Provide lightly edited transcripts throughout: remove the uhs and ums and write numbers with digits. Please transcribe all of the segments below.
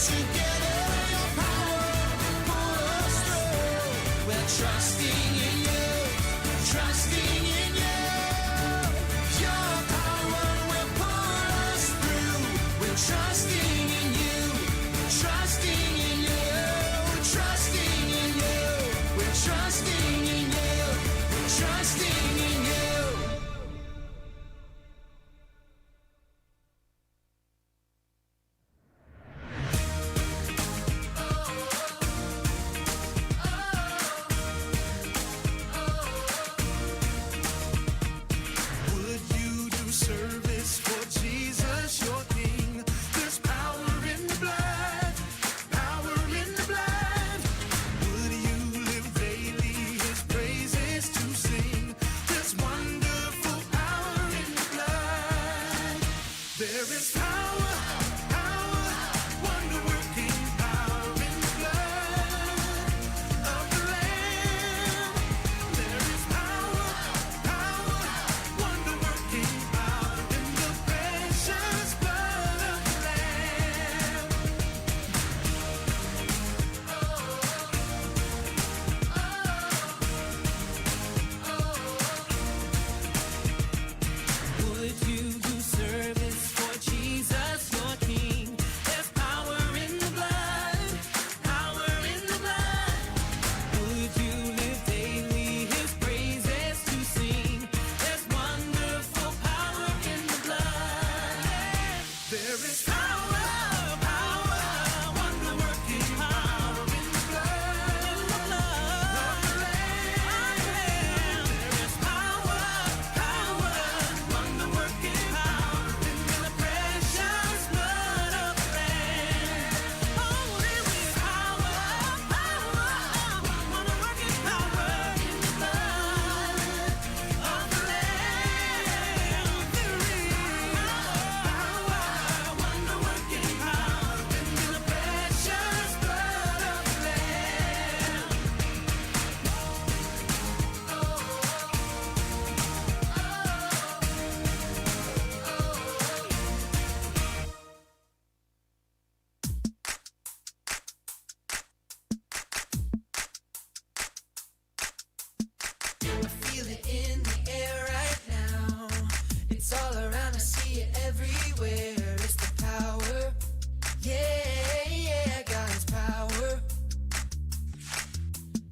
Together your power pull us through. We're trusting in you, trusting in you. Your power will pull us through. We're trusting in you, trusting in you, trusting in you. We're trusting in you, trusting in you. Would you do service for Jesus, your King? There's power in the blood, power in the blood. Would you live daily His praises to sing? There's wonderful power in the blood. There is power, power, wonder-working power in the blood of the Lamb. There is power, power, wonder-working power in the precious blood of the Lamb. Would you do service for Jesus, your King? There's power in the blood, power in the blood. Would you live daily His praises to sing? There's wonderful power in the blood. There is power, power, wonder-working power in the blood of the Lamb. There is power, power, wonder-working power in the precious blood of the Lamb. Oh, there is power, power, wonder-working power in the blood of the Lamb. There is power, wonder-working power in the precious blood of the Lamb. I feel it in the air right now. It's all around, I see it everywhere. It's the power. Yeah, yeah, God's power.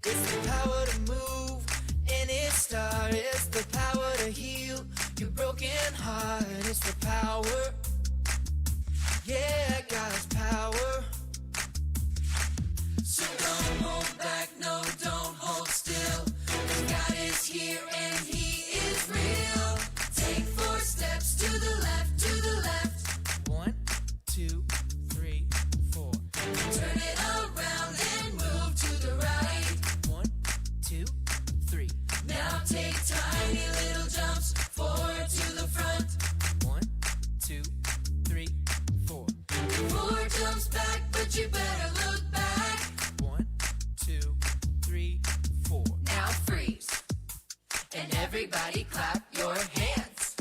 It's the power to move any star. It's the power to heal your broken heart. It's the power. Yeah, God's power. So don't hold back, no, don't hold still. 'Cause God is here and He is real. Take 4 steps to the left, to the left. 1, 2, 3, 4. Turn it around and move to the right. 1, 2, 3. Now take tiny little jumps forward to the front. 1, 2, 3, 4. 4 jumps back, but you better look back. 1, 2, 3, 4. Now freeze. And everybody clap your hands.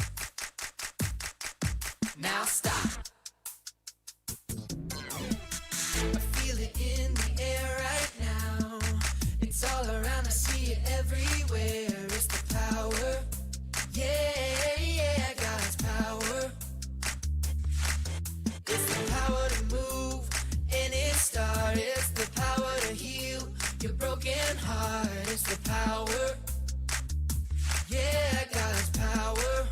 Now stop. I feel it in the air right now. It's all around, I see it everywhere. It's the power. Yeah, yeah, God's power. It's the power to move any star. It's the power to heal your broken heart. It's the power. Yeah, God's power.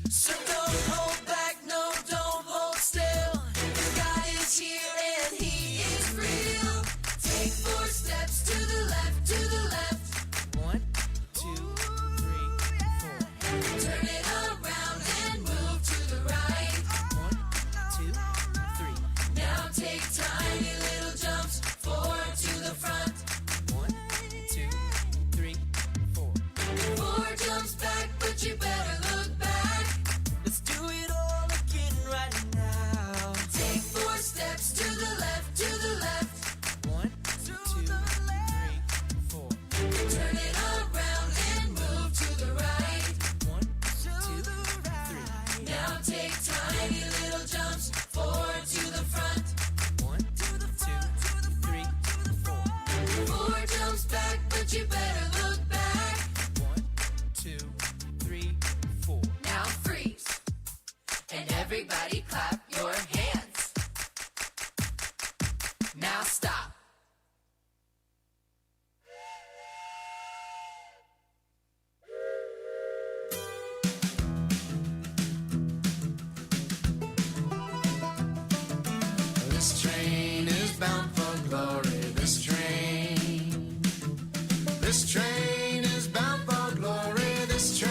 So don't hold back, no, don't hold still. God is here and He is real. Take 4 steps to the left, to the left. 1, 2, 3, 4. Turn it around and move to the right. 1, 2, 3. Now take tiny little jumps forward to the front. 1, 2, 3, 4. 4 jumps back, but you better look back. Let's do it all again right now. Take 4 steps to the left, to the left. 1, 2, 3, 4. Turn it around and move to the right. 1, 2, 3. Now take tiny little jumps forward to the front. Everybody clap your hands. Now stop. This train is bound for glory. This train. This train is bound for glory. This train.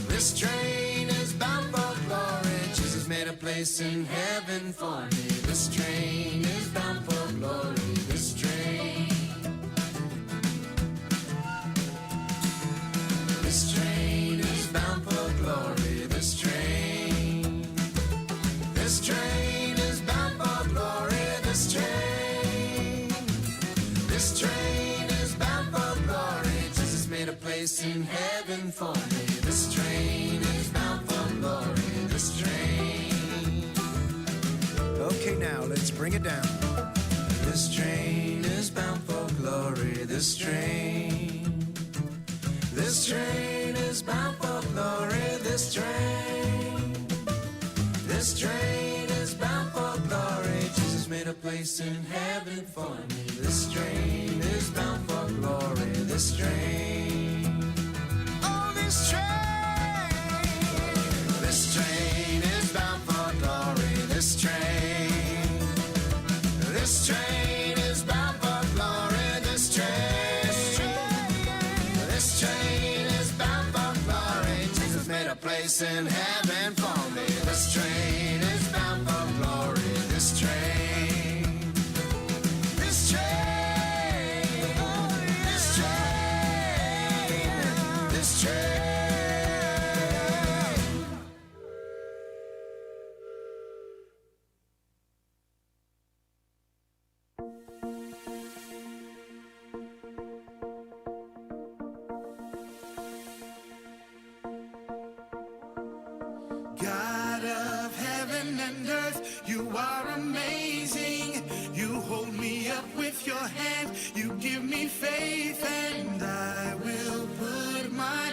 This train is bound for glory. Jesus made a place in heaven for me. This train is bound for glory. This train. This train is bound for glory. This train. This train is bound for glory. This train. This train is bound for glory. Jesus made a place in heaven for me. This train is bound for glory. This train. Okay, now let's bring it down. This train is bound for glory. This train. This train is bound for glory. This train. This train is bound for glory. Jesus made a place in heaven for me. This train is bound for glory. This train. Oh, this train. This train is bound for glory. This train. This train is bound for glory. This train. This train is bound for glory. Jesus made a place in heaven for me. This train is bound for glory. This train. This train. This train. This train. God of heaven and earth, you are amazing. You hold me up with your hand, you give me faith, and I will put my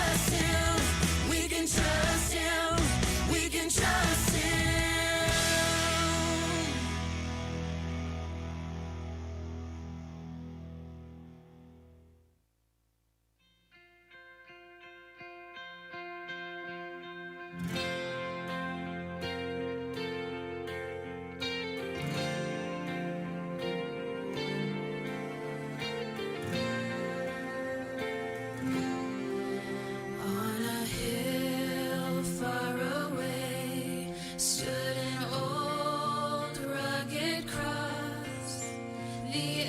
trust him. We can trust him. We can trust him. On a hill far away stood an old rugged cross, the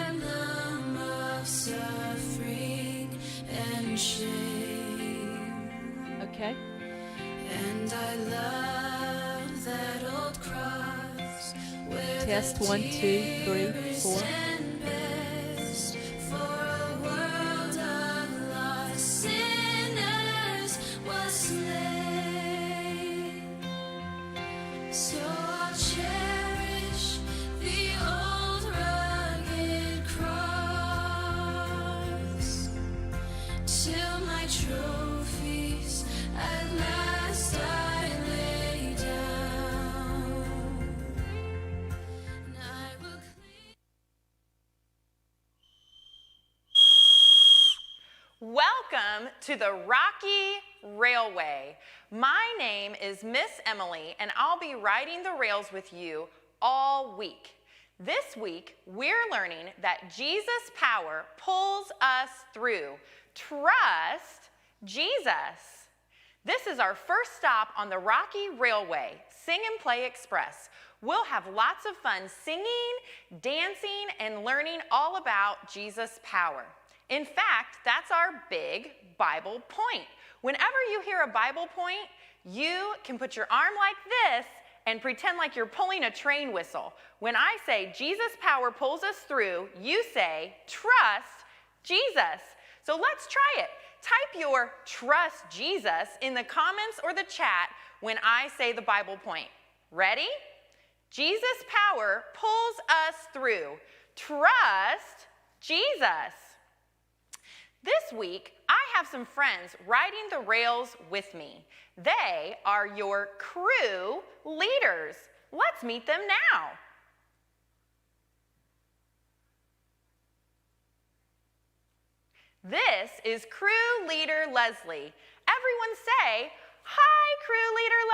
emblem of suffering and shame. Okay. And I love that old cross where Test the 1, 2, 3, dearest 4. and best for a world of lost sinners was slain. So I'll cherish the old rugged cross till my trophies at last I lay down. And I will cling. Welcome to the Rocky Railway. My name is Miss Emily, and I'll be riding the rails with you all week. This week, we're learning that Jesus' power pulls us through. Trust Jesus. This is our first stop on the Rocky Railway, Sing and Play Express. We'll have lots of fun singing, dancing, and learning all about Jesus' power. In fact, that's our big Bible point. Whenever you hear a Bible point, you can put your arm like this and pretend like you're pulling a train whistle. When I say Jesus' power pulls us through, you say, trust Jesus. So let's try it. Type your trust Jesus in the comments or the chat when I say the Bible point. Ready? Jesus' power pulls us through. Trust Jesus. This week, I have some friends riding the rails with me. They are your crew leaders. Let's meet them now. This is crew leader Leslie. Everyone say, hi, crew leader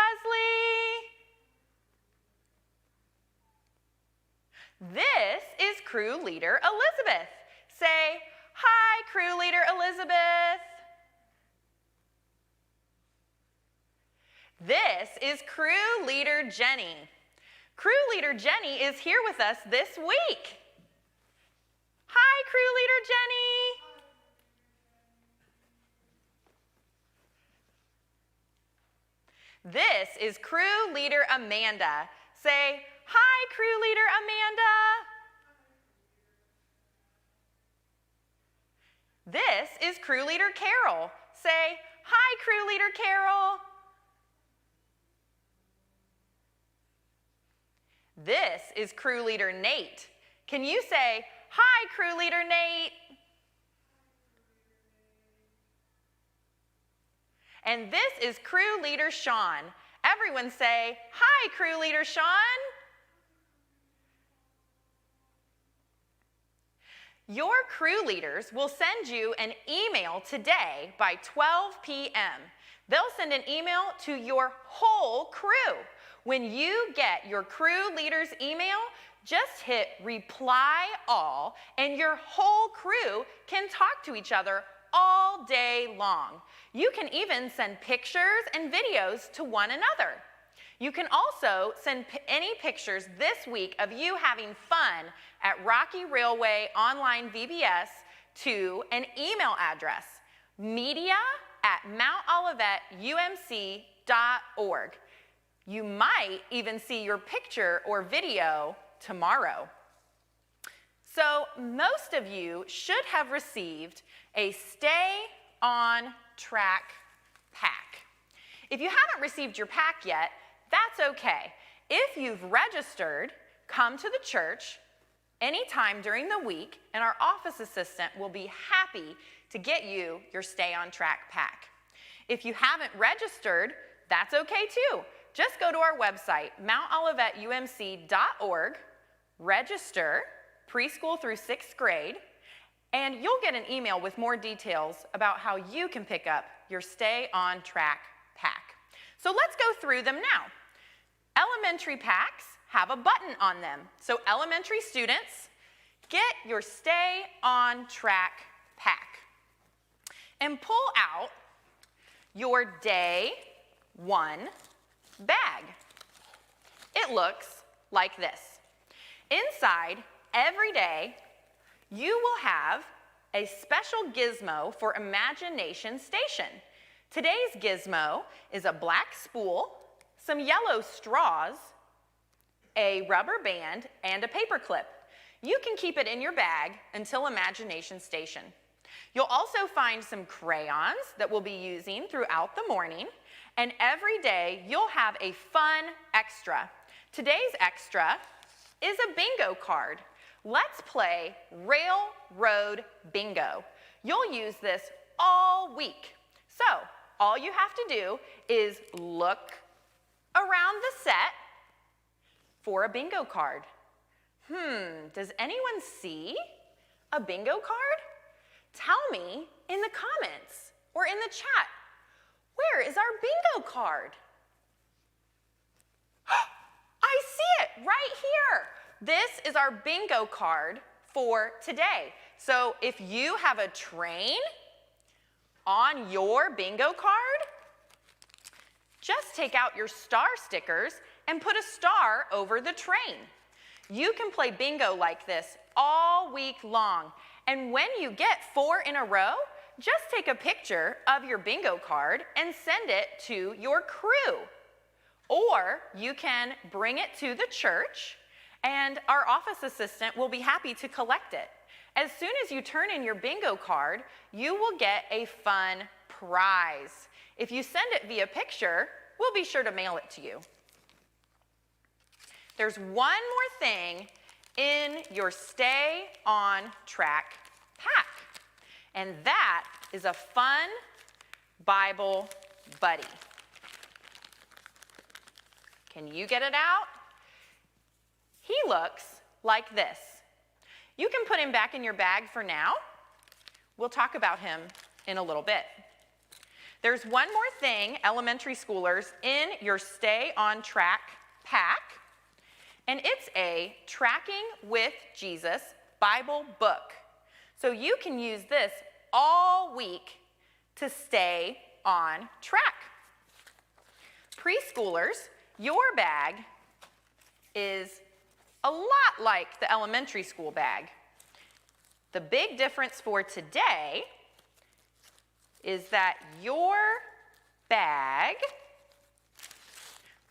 Leslie. This is crew leader Elizabeth. Say, hi, crew leader Elizabeth. This is crew leader Jenny. Crew leader Jenny is here with us this week. Hi, crew leader Jenny. This is crew leader Amanda. Say, hi, crew leader Amanda. This is crew leader Carol. Say, hi, crew leader Carol. This is crew leader Nate. Can you say, hi, crew leader Nate? And this is crew leader Sean. Everyone say, hi, crew leader Sean. Your crew leaders will send you an email today by 12 p.m. They'll send an email to your whole crew. When you get your crew leader's email, just hit reply all, and your whole crew can talk to each other all day long. You can even send pictures and videos to one another. You can also send any pictures this week of you having fun at Rocky Railway Online VBS to an email address, media@mountolivetumc.org. You might even see your picture or video tomorrow. So most of you should have received a Stay on Track pack. If you haven't received your pack yet, that's okay. If you've registered, come to the church anytime during the week, and our office assistant will be happy to get you your Stay on Track pack. If you haven't registered, that's okay too. Just go to our website, montolivetumc.org, register preschool through 6th grade, and you'll get an email with more details about how you can pick up your Stay on Track pack. So let's go through them now. Elementary packs have a button on them. So elementary students, get your Stay on Track pack and pull out your Day 1 bag. It looks like this. Inside, every day, you will have a special gizmo for Imagination Station. Today's gizmo is a black spool, some yellow straws, a rubber band, and a paper clip. You can keep it in your bag until Imagination Station. You'll also find some crayons that we'll be using throughout the morning, and every day you'll have a fun extra. Today's extra is a bingo card. Let's play Railroad Bingo. You'll use this all week. So all you have to do is look around the set for a bingo card. Does anyone see a bingo card? Tell me in the comments or in the chat, where is our bingo card? I see it right here. This is our bingo card for today. So if you have a train on your bingo card, just take out your star stickers and put a star over the train. You can play bingo like this all week long. And when you get 4 in a row, just take a picture of your bingo card and send it to your crew. Or you can bring it to the church and our office assistant will be happy to collect it. As soon as you turn in your bingo card, you will get a fun prize. If you send it via picture, we'll be sure to mail it to you. There's one more thing in your Stay on Track pack, and that is a fun Bible buddy. Can you get it out? He looks like this. You can put him back in your bag for now. We'll talk about him in a little bit. There's one more thing, elementary schoolers, in your Stay on Track pack, and it's a Tracking with Jesus Bible book. So you can use this all week to stay on track. Preschoolers, your bag is a lot like the elementary school bag. The big difference for today is that your bag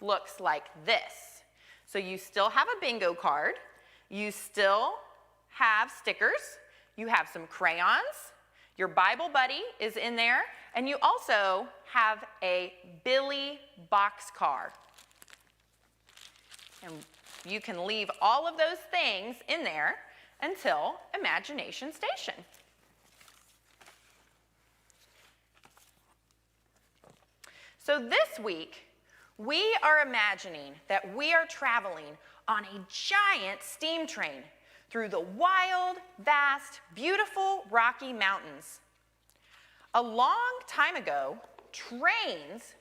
looks like this. So you still have a bingo card, you still have stickers, you have some crayons, your Bible buddy is in there, and you also have a Billy boxcar. And you can leave all of those things in there until Imagination Station. So this week, we are imagining that we are traveling on a giant steam train through the wild, vast, beautiful Rocky Mountains. A long time ago, trains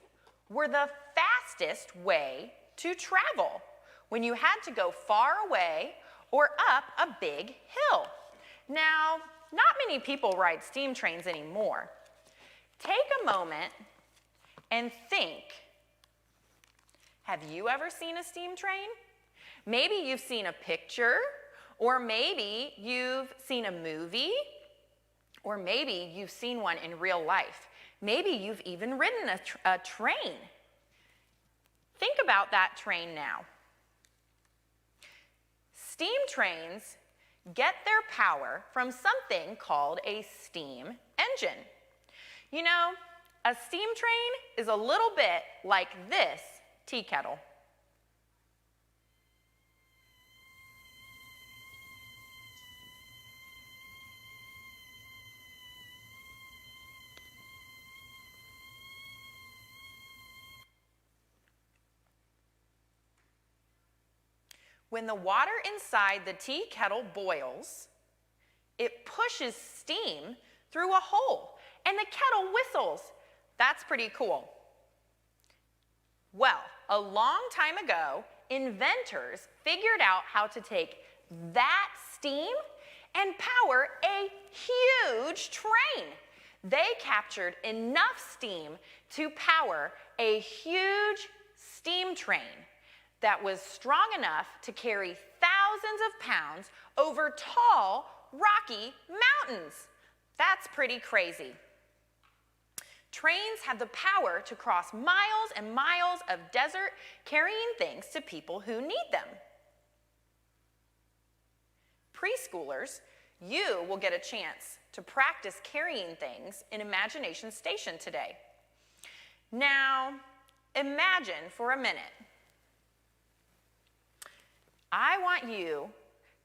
were the fastest way to travel when you had to go far away or up a big hill. Now, not many people ride steam trains anymore. Take a moment and think, have you ever seen a steam train? Maybe you've seen a picture, or maybe you've seen a movie, or maybe you've seen one in real life. Maybe you've even ridden a train. Think about that train now. Steam trains get their power from something called a steam engine. You know, a steam train is a little bit like this tea kettle. When the water inside the tea kettle boils, it pushes steam through a hole, and the kettle whistles. That's pretty cool. Well, a long time ago, inventors figured out how to take that steam and power a huge train. They captured enough steam to power a huge steam train that was strong enough to carry thousands of pounds over tall, rocky mountains. That's pretty crazy. Trains have the power to cross miles and miles of desert, carrying things to people who need them. Preschoolers, you will get a chance to practice carrying things in Imagination Station today. Now, imagine for a minute. I want you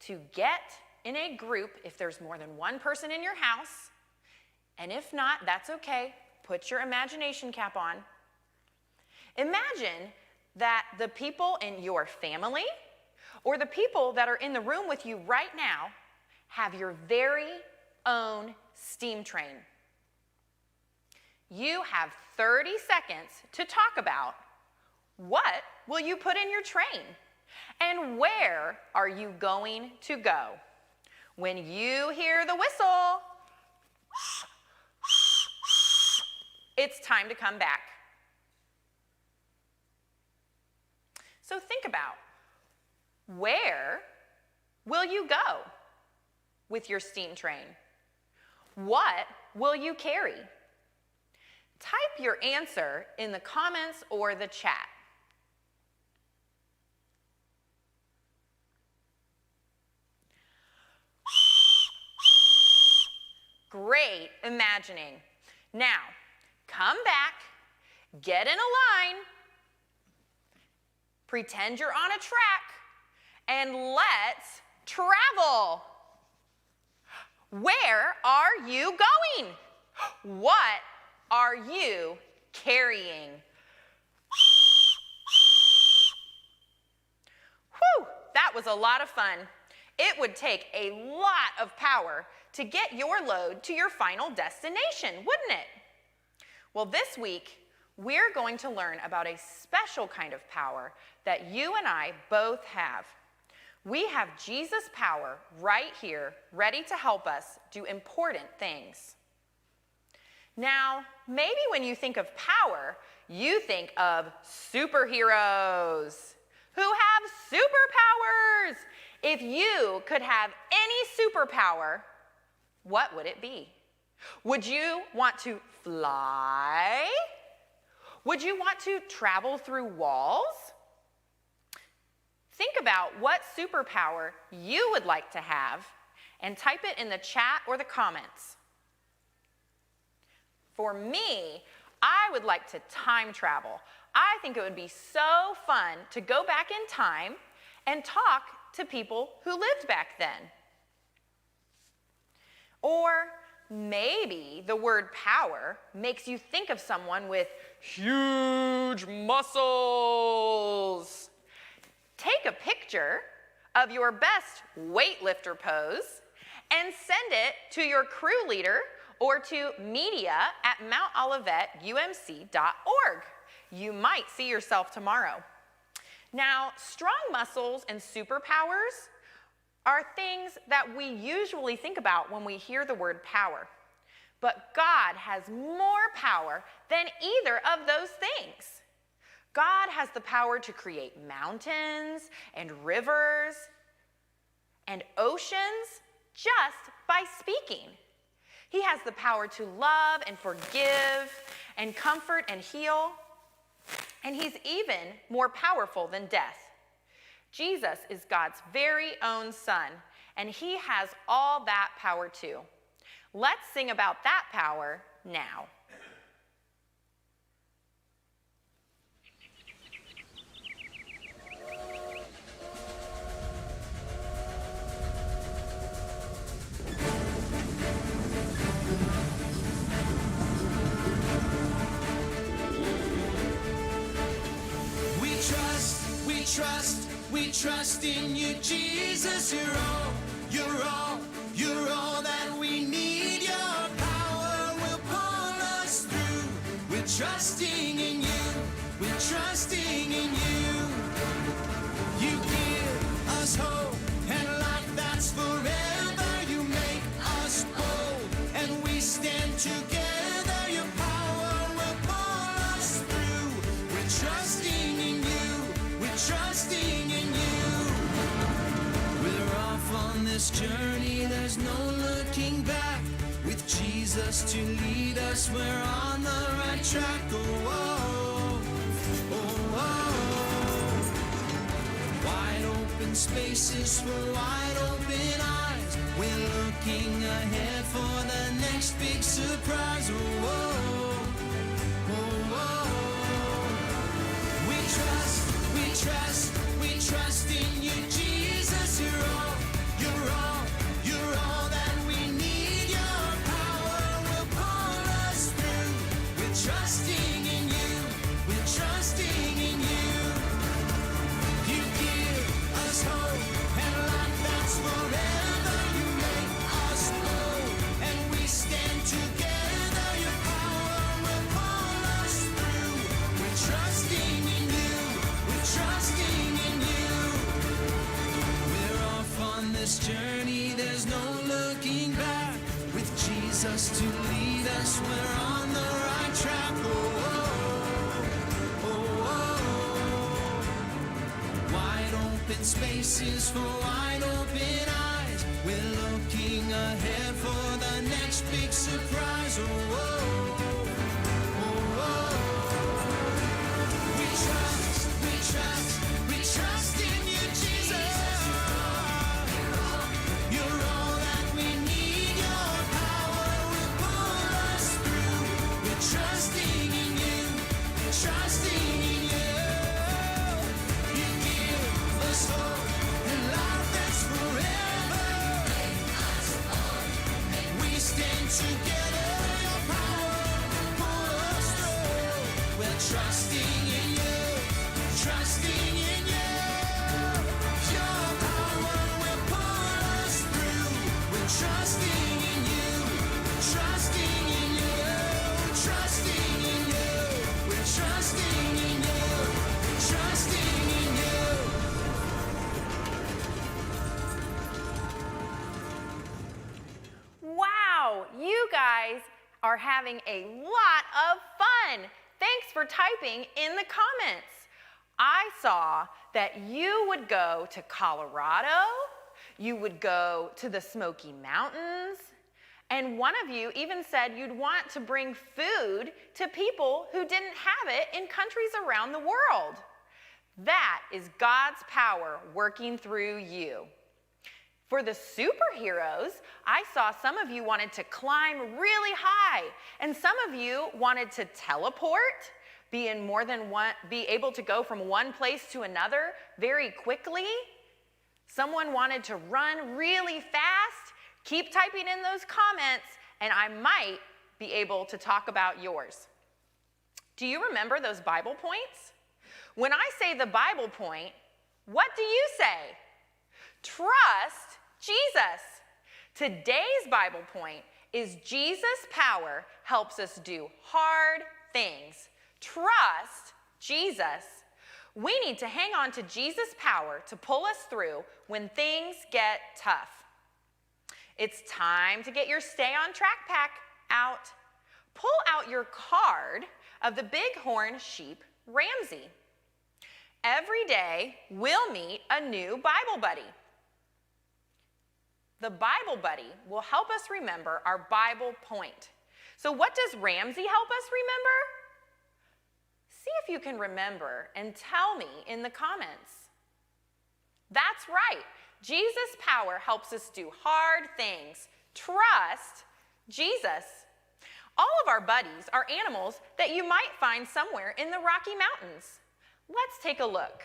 to get in a group if there's more than one person in your house, and if not, that's okay. Put your imagination cap on. Imagine that the people in your family or the people that are in the room with you right now have your very own steam train. You have 30 seconds to talk about what will you put in your train and where are you going to go. When you hear the whistle, it's time to come back. So think about, where will you go with your steam train? What will you carry? Type your answer in the comments or the chat. Great imagining. Now, come back, get in a line, pretend you're on a track, and let's travel. Where are you going? What are you carrying? Whew, that was a lot of fun. It would take a lot of power to get your load to your final destination, wouldn't it? Well, this week, we're going to learn about a special kind of power that you and I both have. We have Jesus' power right here, ready to help us do important things. Now, maybe when you think of power, you think of superheroes who have superpowers. If you could have any superpower, what would it be? Would you want to fly? Would you want to travel through walls? Think about what superpower you would like to have and type it in the chat or the comments. For me, I would like to time travel. I think it would be so fun to go back in time and talk to people who lived back then. Or maybe the word power makes you think of someone with huge muscles. Take a picture of your best weightlifter pose and send it to your crew leader or to media@mountolivetumc.org. You might see yourself tomorrow. Now, strong muscles and superpowers are things that we usually think about when we hear the word power. But God has more power than either of those things. God has the power to create mountains and rivers and oceans just by speaking. He has the power to love and forgive and comfort and heal. And he's even more powerful than death. Jesus is God's very own son, and he has all that power too. Let's sing about that power now. We trust we trust in you, Jesus. You're all that we need. Your power will pull us through. We're trusting in you, we're trusting in you. You give us hope and life that's forever. You make us bold and we stand together. Your power will pull us through. We're trusting in you, we're trusting in you. We're off on this journey, there's no looking back. With Jesus to lead us, we're on the right track. Oh, oh, oh. Wide open spaces for wide open eyes. We're looking ahead for the next big surprise. Oh, oh, oh, oh. We trust in you, Jesus. You're all that we need. Your power will pull us through. We're trusting in you, we're trusting in you. You give us hope and life that's forever. You make us bold and we stand together. Your power will pull us through. We're trusting in you, we're trusting in you. We're off on this journey, there's no looking back. With Jesus to lead us, we're on the right track. Oh, oh, oh, oh. Wide open spaces for wide open eyes. We're looking ahead for the next big surprise. Oh, oh, oh, oh. We trust in you, Jesus. You're all that we need. Your power will pull us through. We're trusting in you, trusting in you. You give us hope and life that's forever. We stand together. Your power will pull us through. We're trusting in you, trusting in you. Your power will pull us through. We're trusting in you, trusting in you, trusting in you. We're trusting in you, trusting in you. Wow, you guys are having a lot of fun. Thanks for typing in the comments. I saw that you would go to Colorado, you would go to the Smoky Mountains, and one of you even said you'd want to bring food to people who didn't have it in countries around the world. That is God's power working through you. For the superheroes, I saw some of you wanted to climb really high, and some of you wanted to teleport, be able to go from one place to another very quickly. Someone wanted to run really fast. Keep typing in those comments, and I might be able to talk about yours. Do you remember those Bible points? When I say the Bible point, what do you say? Trust Jesus. Today's Bible point is Jesus' power helps us do hard things. Trust Jesus. We need to hang on to Jesus' power to pull us through when things get tough. It's time to get your Stay on Track pack out. Pull out your card of the Bighorn Sheep Ramsey. Every day, we'll meet a new Bible buddy. The Bible buddy will help us remember our Bible point. So what does Ramsey help us remember? See if you can remember and tell me in the comments. That's right. Jesus' power helps us do hard things. Trust Jesus. All of our buddies are animals that you might find somewhere in the Rocky Mountains. Let's take a look.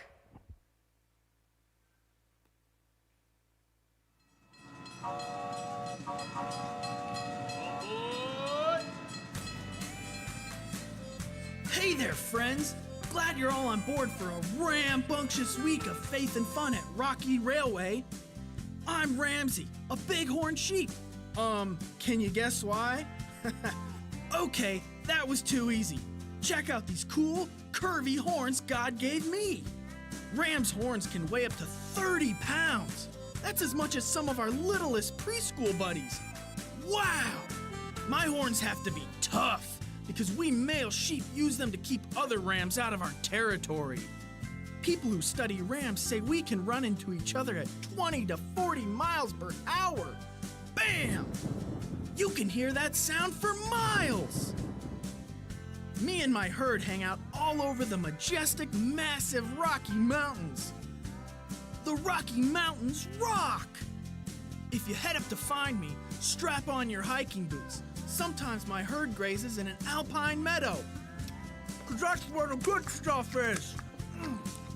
Hey there, friends! Glad you're all on board for a rambunctious week of faith and fun at Rocky Railway. I'm Ramsey, a bighorn sheep. Can you guess why? Okay, that was too easy. Check out these cool, curvy horns God gave me. Ram's horns can weigh up to 30 pounds. That's as much as some of our littlest preschool buddies. Wow! My horns have to be tough because we male sheep use them to keep other rams out of our territory. People who study rams say we can run into each other at 20 to 40 miles per hour. Bam! You can hear that sound for miles. Me and my herd hang out all over the majestic, massive Rocky Mountains. The Rocky Mountains rock! If you head up to find me, strap on your hiking boots. Sometimes my herd grazes in an alpine meadow. 'Cause that's where the good stuff is.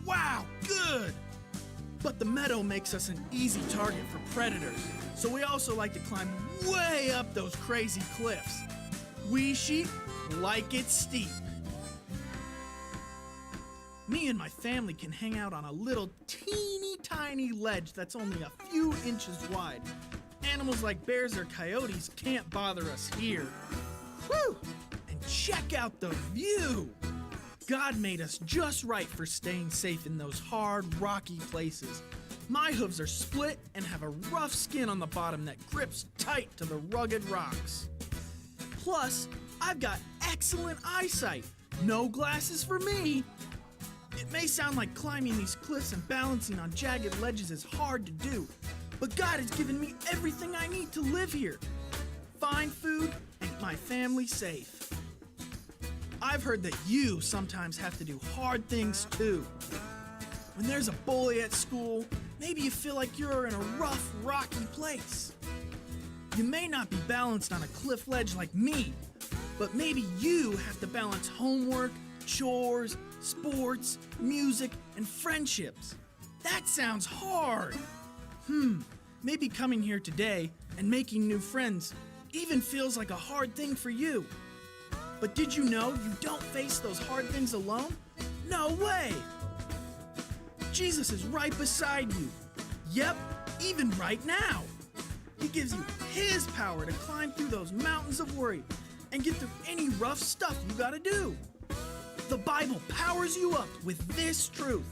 Wow, good! But the meadow makes us an easy target for predators, so we also like to climb way up those crazy cliffs. We sheep like it steep. Me and my family can hang out on a little teeny tiny ledge that's only a few inches wide. Animals like bears or coyotes can't bother us here. Whew! And check out the view! God made us just right for staying safe in those hard, rocky places. My hooves are split and have a rough skin on the bottom that grips tight to the rugged rocks. Plus, I've got excellent eyesight. No glasses for me. It may sound like climbing these cliffs and balancing on jagged ledges is hard to do, but God has given me everything I need to live here. Fine food and my family safe. I've heard that you sometimes have to do hard things too. When there's a bully at school, maybe you feel like you're in a rough, rocky place. You may not be balanced on a cliff ledge like me, but maybe you have to balance homework, chores, sports, music, and friendships. That sounds hard. Maybe coming here today and making new friends even feels like a hard thing for you. But did you know you don't face those hard things alone? No way! Jesus is right beside you. Yep, even right now. He gives you His power to climb through those mountains of worry and get through any rough stuff you gotta do. The Bible powers you up with this truth.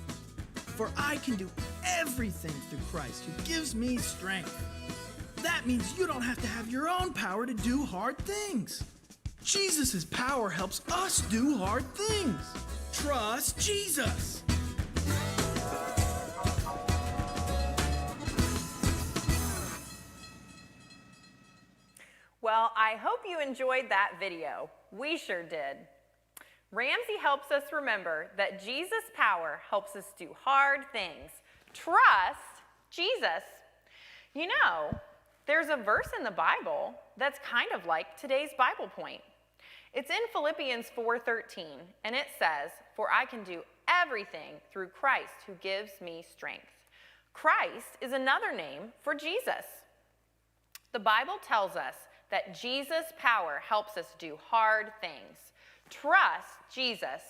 For I can do everything through Christ who gives me strength. That means you don't have to have your own power to do hard things. Jesus' power helps us do hard things. Trust Jesus. Well, I hope you enjoyed that video. We sure did. Ramsey helps us remember that Jesus' power helps us do hard things. Trust Jesus. You know, there's a verse in the Bible that's kind of like today's Bible point. It's in Philippians 4:13, and it says, "For I can do everything through Christ who gives me strength." Christ is another name for Jesus. The Bible tells us that Jesus' power helps us do hard things. Trust Jesus.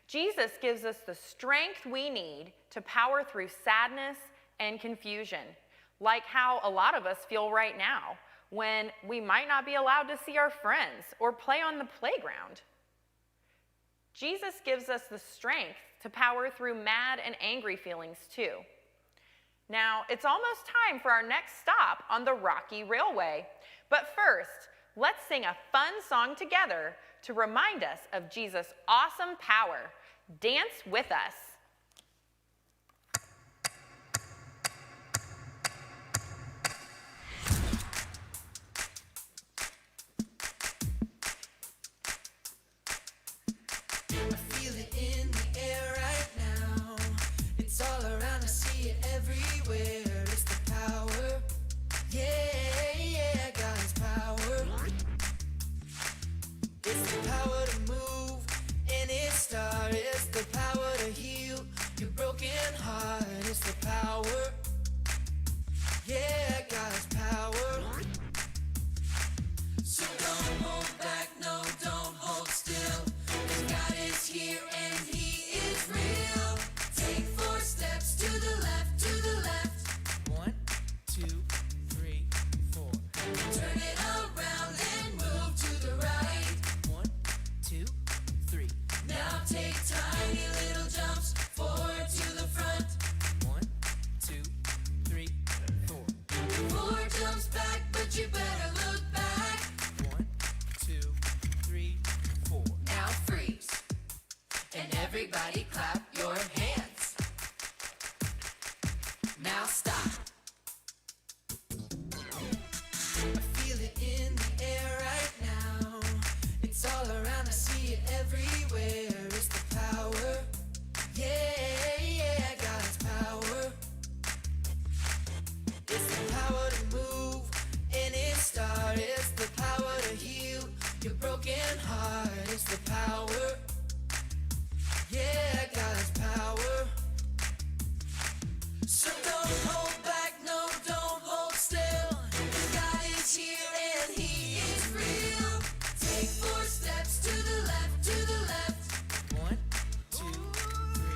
Jesus gives us the strength we need to power through sadness and confusion, like how a lot of us feel right now when we might not be allowed to see our friends or play on the playground. Jesus gives us the strength to power through mad and angry feelings too. Now, it's almost time for our next stop on the Rocky Railway. But first, let's sing a fun song together to remind us of Jesus' awesome power. Dance with us. I feel it in the air right now. It's all around, I see it everywhere. It's the power. Yeah, God's power. It's the power to move any star. It's the power to heal your broken heart. It's the power. Yeah, God's power. So don't hold back, no, don't hold still. 'Cause God is here and He take tiny little jumps forward to the front. 1, 2, 3, 4. 4 jumps back, but you better look back. 1, 2, 3, 4. Now freeze. And everybody clap your hands. Now stop. I feel it in the air right now. It's all around, I see it everywhere. It's the power. Yeah, yeah, God's power. It's the power to move any star. It's the power to heal your broken heart. It's the power. Yeah, God's power. So don't hold back, no, don't hold still. God is here and He is real. Take 4 steps to the left, to the left. 1, 2, 3,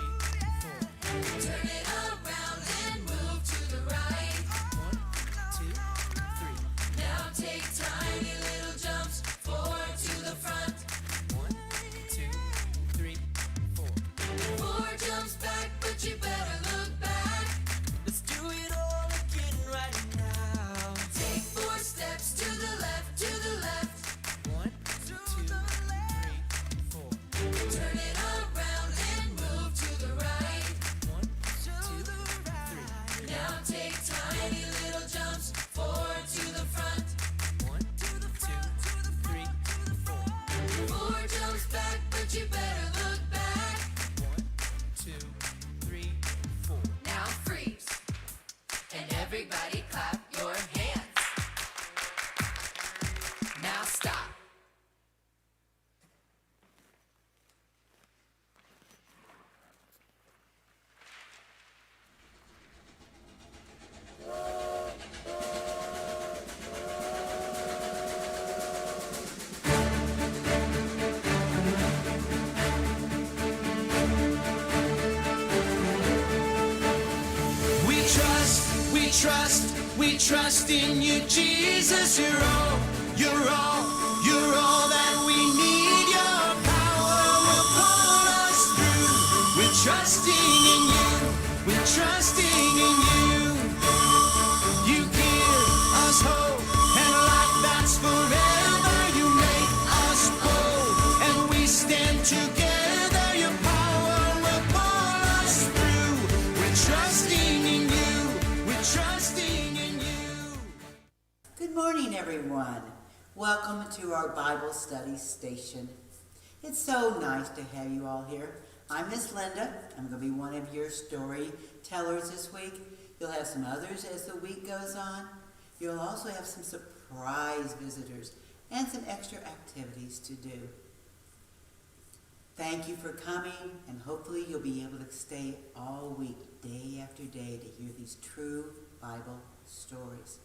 4. Turn it around and move to the right. 1, 2, 3. Now take tiny little jumps forward to the front. 1, 2, 3, 4. 4 jumps back, but you better look back. Let's do it all again right now. Take 4 steps to the left, to the left. 1, 2, 3, 4. Turn it around and move to the right. 1, 2, 3. Now take tiny little jumps forward to the front. 1, 2, 3, 4. 4 jumps back, but you better look back. 1, 2, 3, 4. Now freeze. And everybody clap your hands. Now stop. We trust, we trust, we trust in you, Jesus. You're all, you're all, you're all that we need. Your power will pull us through. We're trusting in you, we're trusting in you. You give us hope and life that's forever. You make us bold and we stand together. Your power will pull us through. We're trusting in you, we're trusting in you. Good morning, everyone. Welcome to our Bible study station. It's so nice to have you all here. I'm Miss Linda. I'm going to be one of your storytellers this week. You'll have some others as the week goes on. You'll also have some surprise visitors and some extra activities to do. Thank you for coming, and hopefully you'll be able to stay all week, day after day, to hear these true Bible stories.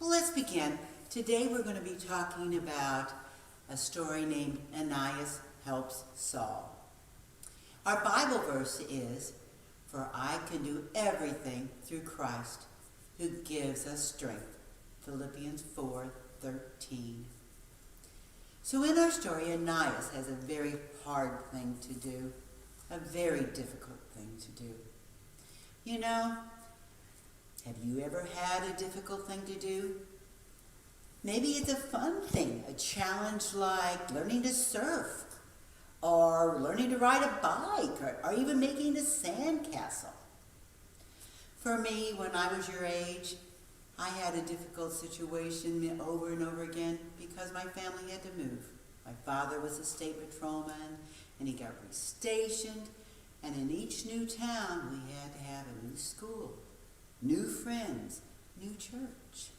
Well, let's begin. Today we're going to be talking about a story named Ananias Helps Saul. Our Bible verse is, "For I can do everything through Christ who gives us strength." Philippians 4:13. So in our story, Ananias has a very hard thing to do, a very difficult thing to do. You know, have you ever had a difficult thing to do? Maybe it's a fun thing, a challenge like learning to surf, or learning to ride a bike, or even making a sandcastle. For me, when I was your age, I had a difficult situation over and over again because my family had to move. My father was a state patrolman, and he got restationed, and in each new town we had to have a new school, new friends, new church.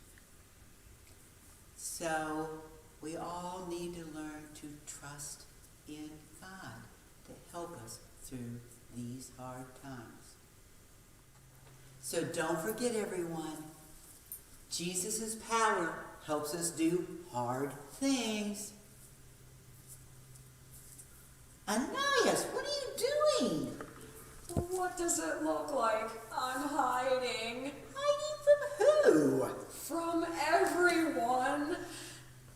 So we all need to learn to trust in God to help us through these hard times. So don't forget, everyone, Jesus' power helps us do hard things. Ananias, what are you doing? What does it look like? I'm hiding Hiding from who? from everyone.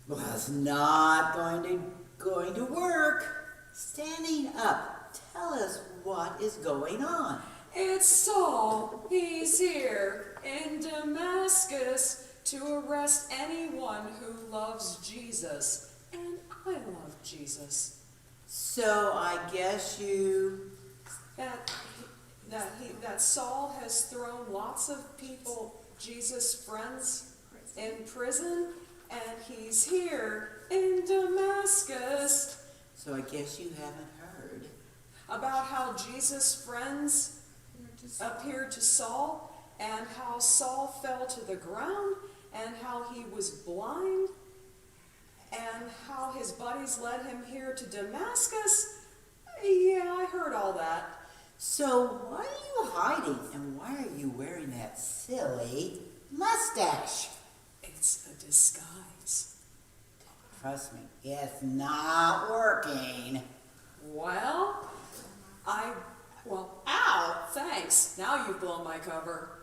Well, that's not going to work. Standing up. Tell us what is going on. It's Saul. He's here in Damascus to arrest anyone who loves Jesus. And I love Jesus. So I guess you... That Saul has thrown lots of people, Jesus' friends, in prison, and he's here in Damascus. So I guess you haven't heard. About how Jesus' friends appeared to Saul, and how Saul fell to the ground, and how he was blind, and how his buddies led him here to Damascus. Yeah, I heard all that. So why are you hiding, and why are you wearing that silly mustache? It's a disguise. Trust me, it's not working. Well, ow, thanks. Now you've blown my cover.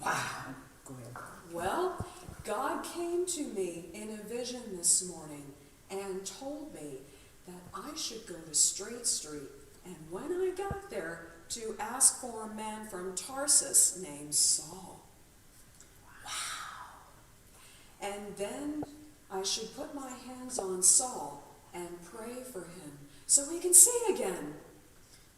Wow. Go ahead. Well, God came to me in a vision this morning and told me that I should go to Straight Street, and when I got there, to ask for a man from Tarsus named Saul. Wow. And then I should put my hands on Saul and pray for him so he can see again.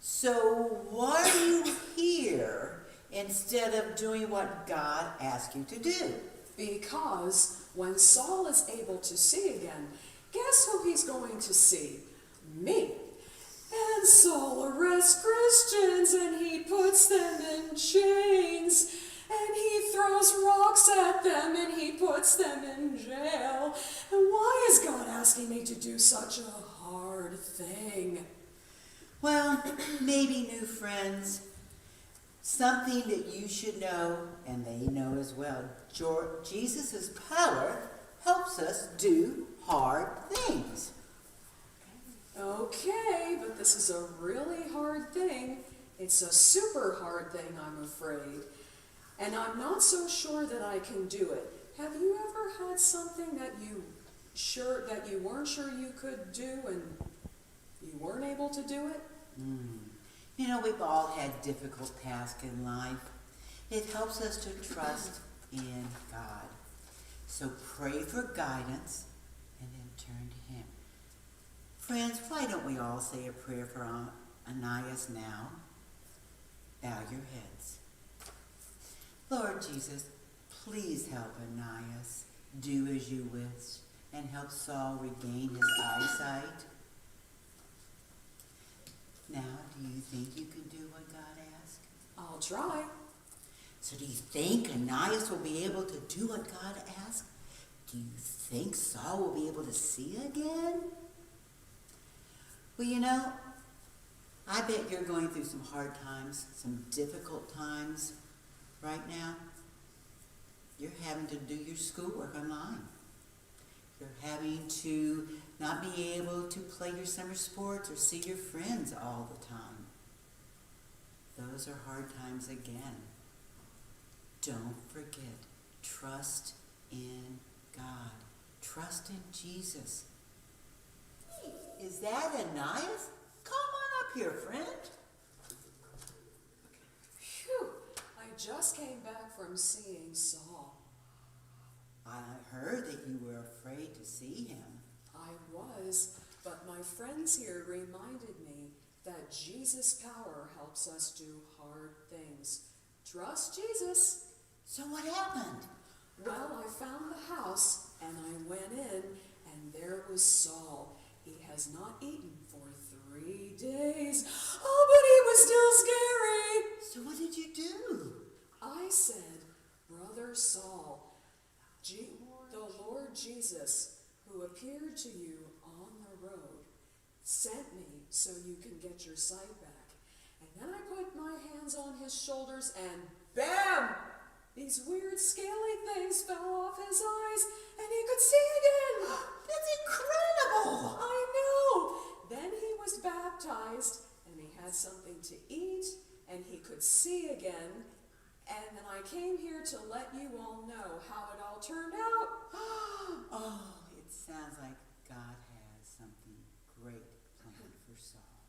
So why are you here instead of doing what God asked you to do? Because when Saul is able to see again, guess who he's going to see? Me. And Saul arrests Christians, and he puts them in chains, and he throws rocks at them, and he puts them in jail. And why is God asking me to do such a hard thing? Well, maybe new friends. Something that you should know, and they know as well. Jesus' power helps us do hard things. Okay, but this is a really hard thing. It's a super hard thing, I'm afraid. And I'm not so sure that I can do it. Have you ever had something that you weren't sure you could do and you weren't able to do it? You know, we've all had difficult tasks in life. It helps us to trust in God. So pray for guidance and then turn to Him. Friends, why don't we all say a prayer for Ananias now? Bow your heads. Lord Jesus, please help Ananias do as you wish and help Saul regain his eyesight. Now, do you think you can do what God asked? I'll try. So do you think Ananias will be able to do what God asked? Do you think Saul will be able to see again? Well, you know, I bet you're going through some hard times, some difficult times right now. You're having to do your schoolwork online. You're having to not be able to play your summer sports or see your friends all the time. Those are hard times again. Don't forget, trust in God. Trust in Jesus. Hey, is that Ananias? Come on up here, friend. Phew, I just came back from seeing Saul. I heard that you were afraid to see him. I was, but my friends here reminded me that Jesus' power helps us do hard things. Trust Jesus. So what happened? Well, I found the house, and I went in, and there was Saul. He has not eaten for 3 days. Oh, but he was still scary. So what did you do? I said, Brother Saul, the Lord Jesus, who appeared to you on the road, sent me so you can get your sight back. And then I put my hands on his shoulders and bam! These weird scaly things fell off his eyes and he could see again. That's incredible! I know! Then he was baptized and he had something to eat and he could see again. And then I came here to let you all know how it all turned out. Oh, it sounds like God has something great planned for Saul.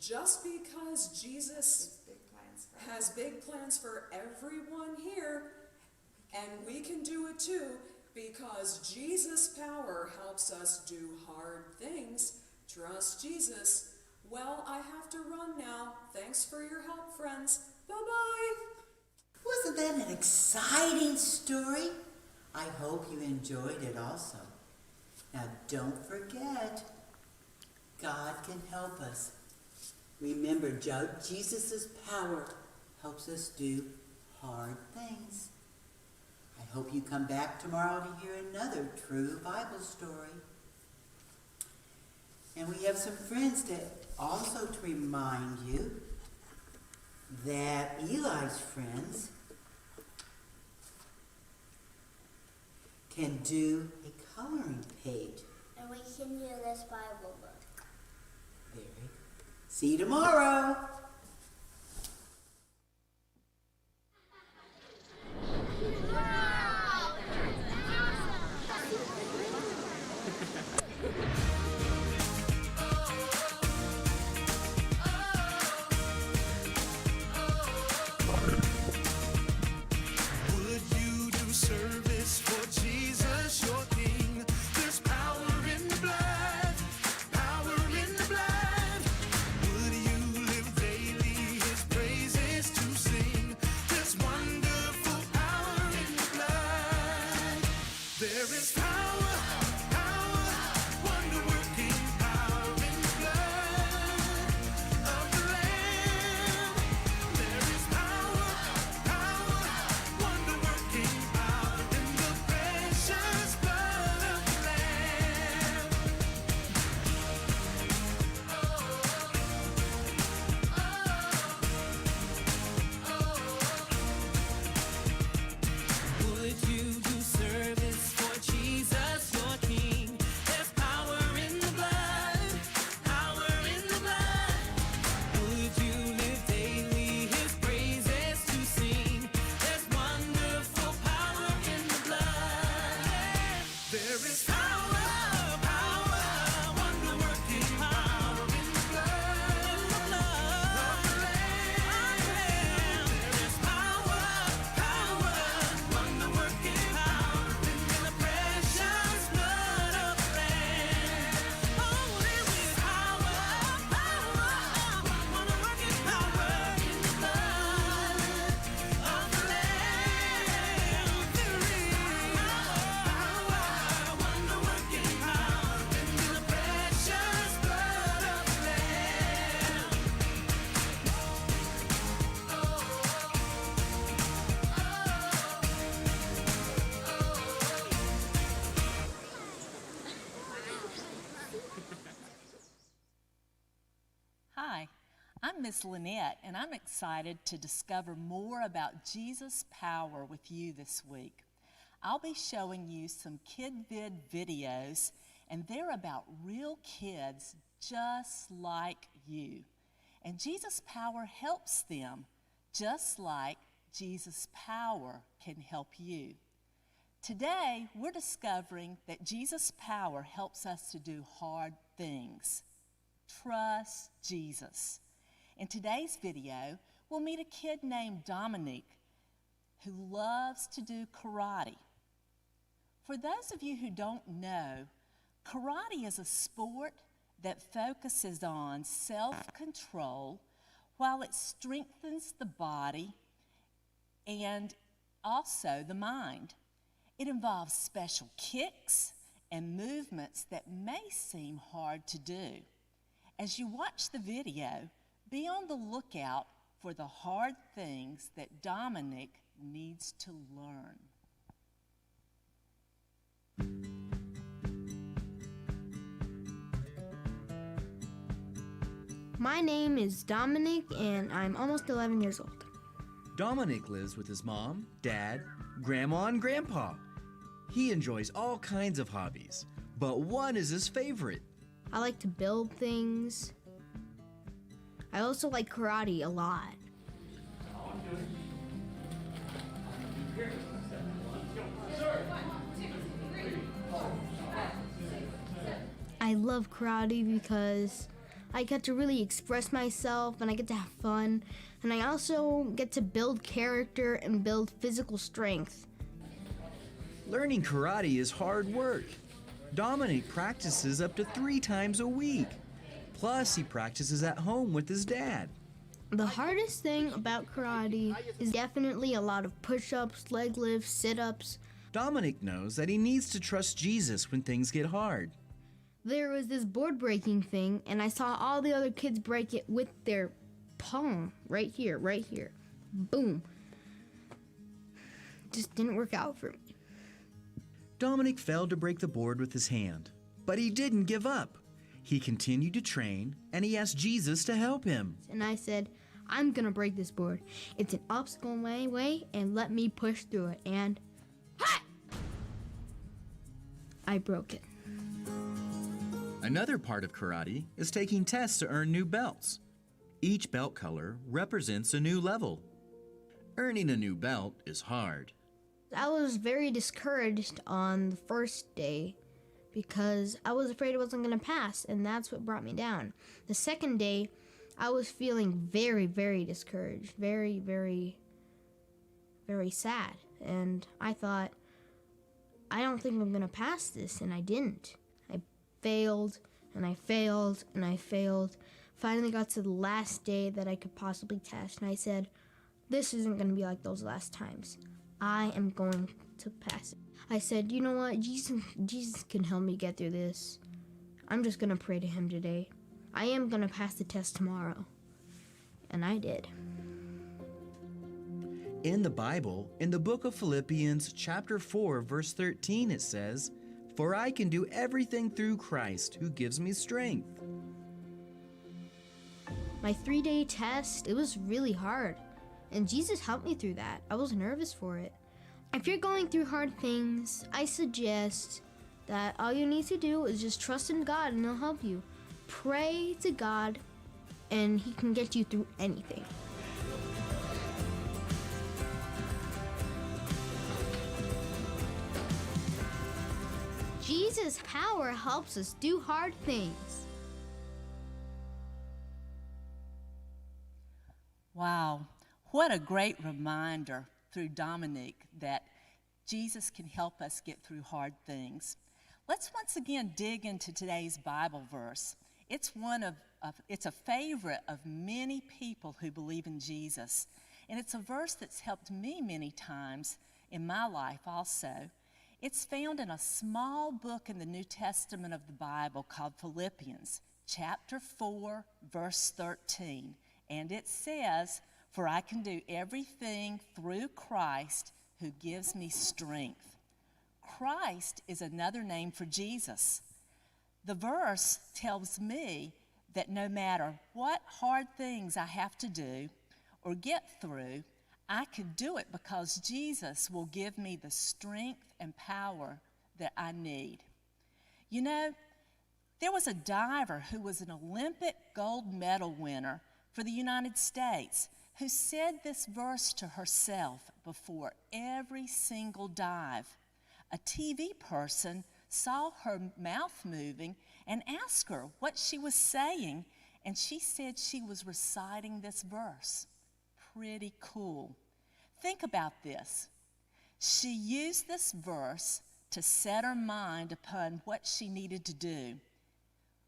just because Jesus has big plans for everyone here, and we can do it too, because Jesus' power helps us do hard things. Trust Jesus. Well, I have to run now. Thanks for your help, friends. Bye-bye. Wasn't that an exciting story? I hope you enjoyed it also. Now don't forget, God can help us. Remember, Jesus' power helps us do hard things. I hope you come back tomorrow to hear another true Bible story. And we have some friends to remind you that Eli's friends can do a coloring page. And we can do this Bible book. Very good. See you tomorrow. Would you do service for Jesus, your King? There's power in the blood, power in the blood. Would you live daily His praises to sing? There's wonderful power in the blood. There is power, power, wonder-working power in the blood of the Lamb. There is power, power, wonder-working power in the precious blood of the Lamb. Would you do service for Jesus, your King? There's power in the blood, power in the blood. Would you live daily His praises to sing? There's wonderful power in the blood. There is power, power, wonder-working power in the blood of the Lamb. There is power, power, wonder-working power in the precious blood of the Lamb. Oh, there is power, power, wonder-working power in the blood of the Lamb. There is power, wonder-working power in the precious blood of the Lamb. Hi, I'm Miss Lynette, and I'm excited to discover more about Jesus' power with you this week. I'll be showing you some KidVid videos, and they're about real kids just like you. And Jesus' power helps them, just like Jesus' power can help you. Today, we're discovering that Jesus' power helps us to do hard things. Trust Jesus. In today's video, we'll meet a kid named Dominique who loves to do karate. For those of you who don't know, karate is a sport that focuses on self-control while it strengthens the body and also the mind. It involves special kicks and movements that may seem hard to do. As you watch the video, be on the lookout for the hard things that Dominic needs to learn. My name is Dominic, and I'm almost 11 years old. Dominic lives with his mom, dad, grandma, and grandpa. He enjoys all kinds of hobbies, but one is his favorite. I like to build things. I also like karate a lot. I love karate because I get to really express myself and I get to have fun. And I also get to build character and build physical strength. Learning karate is hard work. Dominic practices up to 3 times a week. Plus, he practices at home with his dad. The hardest thing about karate is definitely a lot of push-ups, leg lifts, sit-ups. Dominic knows that he needs to trust Jesus when things get hard. There was this board breaking thing, and I saw all the other kids break it with their palm. Right here. Boom. Just didn't work out for me. Dominic failed to break the board with his hand, but he didn't give up. He continued to train, and he asked Jesus to help him. And I said, I'm gonna break this board. It's an obstacle in my way, and let me push through it. And I broke it. Another part of karate is taking tests to earn new belts. Each belt color represents a new level. Earning a new belt is hard. I was very discouraged on the first day because I was afraid I wasn't going to pass, and that's what brought me down. The second day, I was feeling very, very discouraged, very, very, very sad. And I thought, I don't think I'm going to pass this, and I didn't. I failed, and I failed, and I failed. Finally got to the last day that I could possibly test, and I said, this isn't going to be like those last times. I am going to pass it. I said, you know what, Jesus can help me get through this. I'm just going to pray to him today. I am going to pass the test tomorrow. And I did. In the Bible, in the book of Philippians, chapter 4, verse 13, it says, "For I can do everything through Christ who gives me strength." My 3-day test, it was really hard. And Jesus helped me through that. I was nervous for it. If you're going through hard things, I suggest that all you need to do is just trust in God and he'll help you. Pray to God and he can get you through anything. Jesus' power helps us do hard things. Wow, what a great reminder through Dominic that Jesus can help us get through hard things. Let's once again dig into today's Bible verse. It's it's a favorite of many people who believe in Jesus, and it's a verse that's helped me many times in my life also. It's found in a small book in the New Testament of the Bible called Philippians, chapter 4, verse 13. And it says, "For I can do everything through Christ who gives me strength." Christ is another name for Jesus. The verse tells me that no matter what hard things I have to do or get through, I can do it because Jesus will give me the strength and power that I need. You know, there was a diver who was an Olympic gold medal winner for the United States who said this verse to herself before every single dive. A TV person saw her mouth moving and asked her what she was saying, and she said she was reciting this verse. Pretty cool. Think about this. She used this verse to set her mind upon what she needed to do.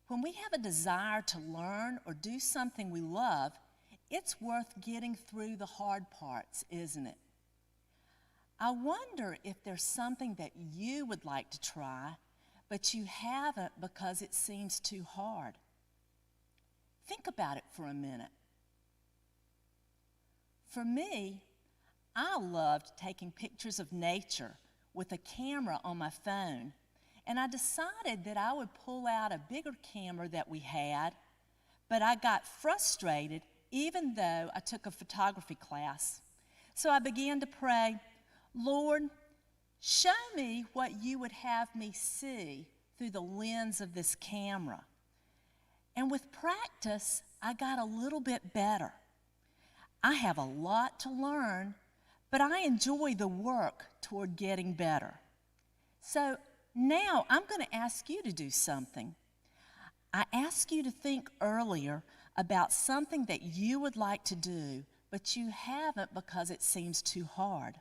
When we have a desire to learn or do something we love, it's worth getting through the hard parts, isn't it? I wonder if there's something that you would like to try, but you haven't because it seems too hard. Think about it for a minute. For me, I loved taking pictures of nature with a camera on my phone, and I decided that I would pull out a bigger camera that we had, but I got frustrated even though I took a photography class. So I began to pray, "Lord, show me what you would have me see through the lens of this camera." And with practice, I got a little bit better. I have a lot to learn, but I enjoy the work toward getting better. So now I'm going to ask you to do something. I asked you to think earlier about something that you would like to do, but you haven't because it seems too hard.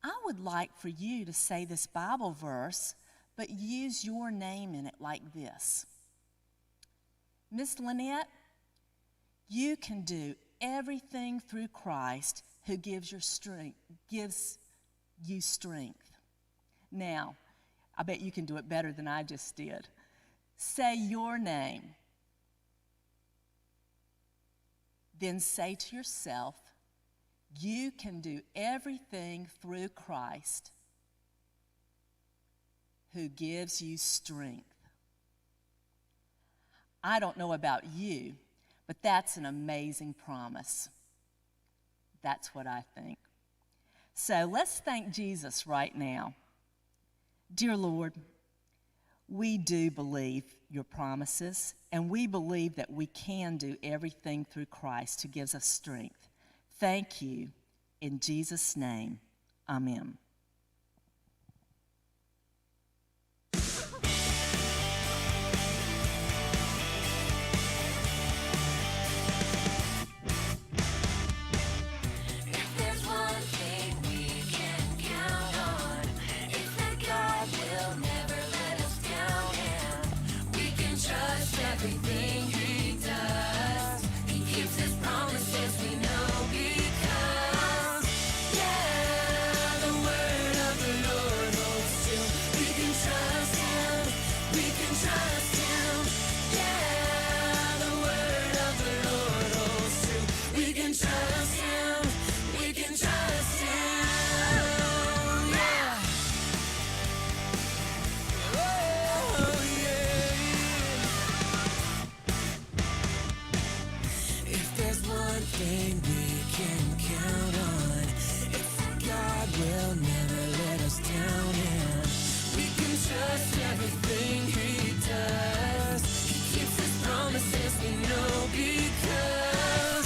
I would like for you to say this Bible verse, but use your name in it like this. Miss Lynette, you can do everything through Christ who gives you strength. Now, I bet you can do it better than I just did. Say your name. Then say to yourself, you can do everything through Christ who gives you strength. I don't know about you, but that's an amazing promise. That's what I think. So let's thank Jesus right now. Dear Lord, we do believe your promises, and we believe that we can do everything through Christ who gives us strength. Thank you. In Jesus' name, amen. If there's one thing we can count on, it's that God will never let us down, and we can trust everything He does. He keeps His promises, we know, because, yeah, the word of the Lord holds true. We can trust Him, we can trust Him. Yeah, the word of the Lord holds true. We can trust Him, we can trust Him. Yeah. Oh, yeah. If there's one thing we can count on, it's that God will never let us down, and we can trust everything He does. He keeps His promises, we know, because,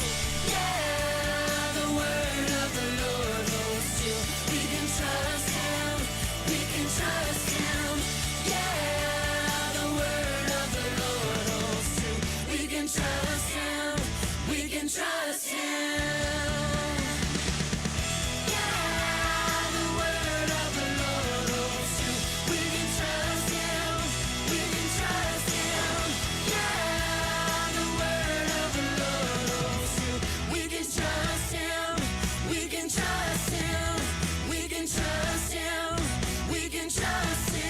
yeah, the word of the Lord holds true. We can trust Him, we can trust Him. Yeah, the word of the Lord holds true. We can trust Him, we can trust Him. Yeah, the word of the Lord holds true. We can trust Him, we can trust Him. Yeah, the word of the Lord holds true. We can trust Him, we can trust Him. We can trust Him, we can trust Him.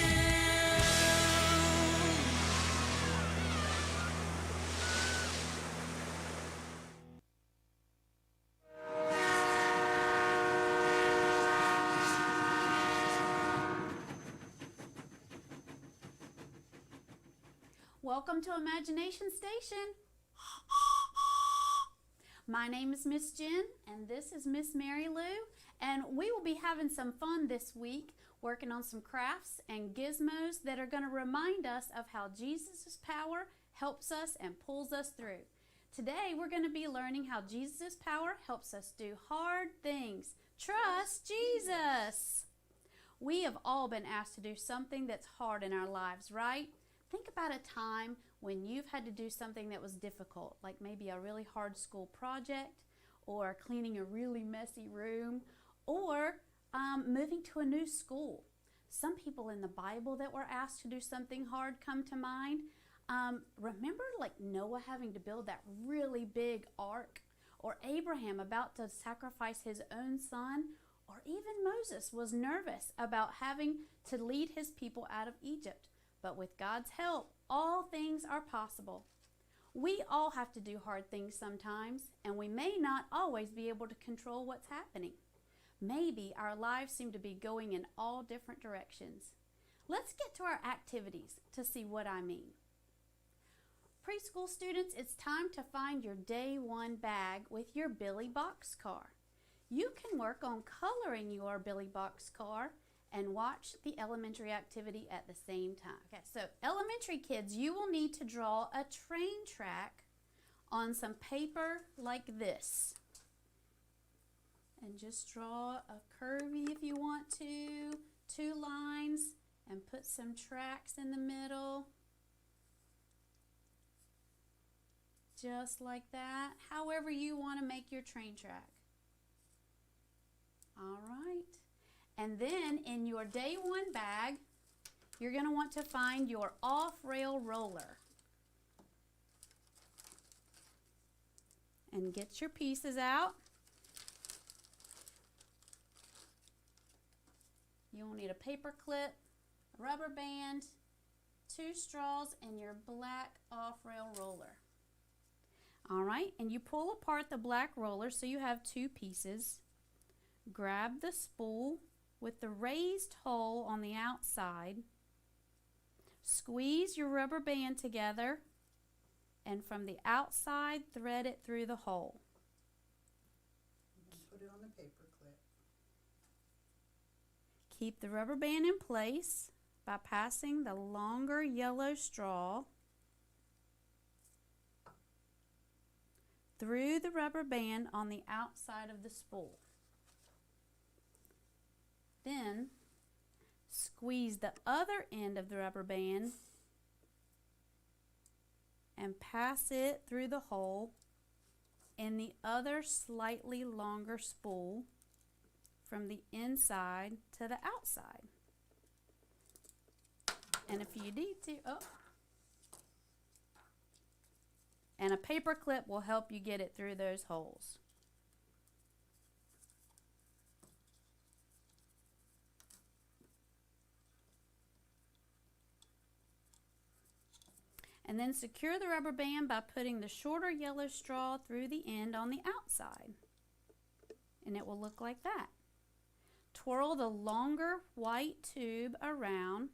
Welcome to Imagination Station. My name is Miss Jen, and this is Miss Mary Lou, and we will be having some fun this week, working on some crafts and gizmos that are going to remind us of how Jesus' power helps us and pulls us through. Today, we're going to be learning how Jesus' power helps us do hard things. Trust Jesus! We have all been asked to do something that's hard in our lives, right? Think about a time when you've had to do something that was difficult, like maybe a really hard school project, or cleaning a really messy room, or moving to a new school. Some people in the Bible that were asked to do something hard come to mind. Remember like Noah having to build that really big ark, or Abraham about to sacrifice his own son, or even Moses was nervous about having to lead his people out of Egypt. But with God's help, all things are possible. We all have to do hard things sometimes, and we may not always be able to control what's happening. Maybe our lives seem to be going in all different directions. Let's get to our activities to see what I mean. Preschool students, it's time to find your day one bag with your Billy Boxcar. You can work on coloring your Billy Boxcar and watch the elementary activity at the same time. Okay, so elementary kids, you will need to draw a train track on some paper like this. And just draw a curvy if you want to, 2 lines, and put some tracks in the middle. just like that, however you want to make your train track. All right. And then in your day one bag, you're going to want to find your off-rail roller. And get your pieces out. You'll need a paper clip, a rubber band, 2 straws, and your black off-rail roller. All right, and you pull apart the black roller so you have 2 pieces. Grab the spool with the raised hole on the outside. Squeeze your rubber band together, and from the outside, thread it through the hole. Put it on the paper clip. Keep the rubber band in place by passing the longer yellow straw through the rubber band on the outside of the spool. Then squeeze the other end of the rubber band and pass it through the hole in the other slightly longer spool from the inside to the outside. And if you need to, and a paper clip will help you get it through those holes. And then secure the rubber band by putting the shorter yellow straw through the end on the outside. And it will look like that. Twirl the longer white tube around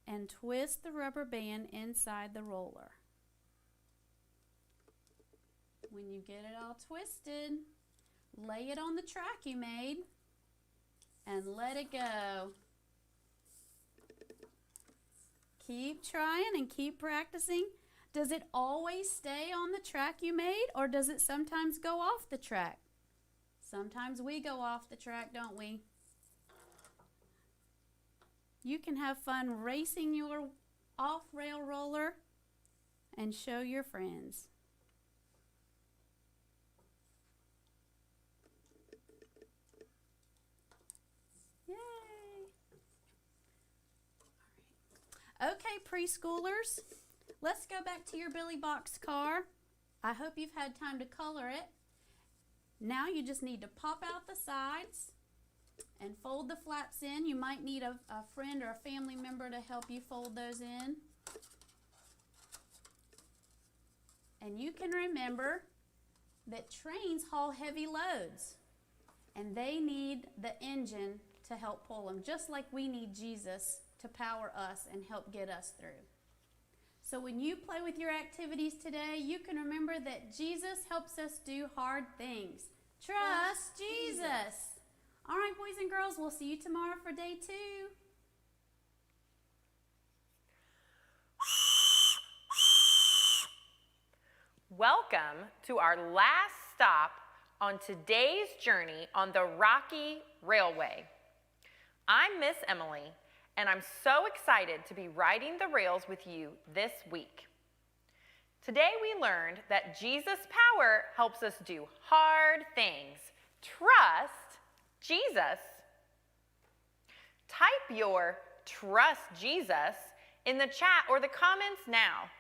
and twist the rubber band inside the roller. When you get it all twisted, lay it on the track you made and let it go. Keep trying and keep practicing. Does it always stay on the track you made, or does it sometimes go off the track? Sometimes we go off the track, don't we? You can have fun racing your off-rail roller and show your friends. Okay, preschoolers, let's go back to your Billy Box car. I hope you've had time to color it. Now you just need to pop out the sides and fold the flaps in. You might need a friend or a family member to help you fold those in. And you can remember that trains haul heavy loads, and they need the engine to help pull them, just like we need Jesus to power us and help get us through. So when you play with your activities today, you can remember that Jesus helps us do hard things. Trust Jesus. All right, boys and girls, we'll see you tomorrow for day 2. Welcome to our last stop on today's journey on the Rocky Railway. I'm Miss Emily, and I'm so excited to be riding the rails with you this week. Today we learned that Jesus' power helps us do hard things. Trust Jesus. Type your "Trust Jesus" in the chat or the comments now.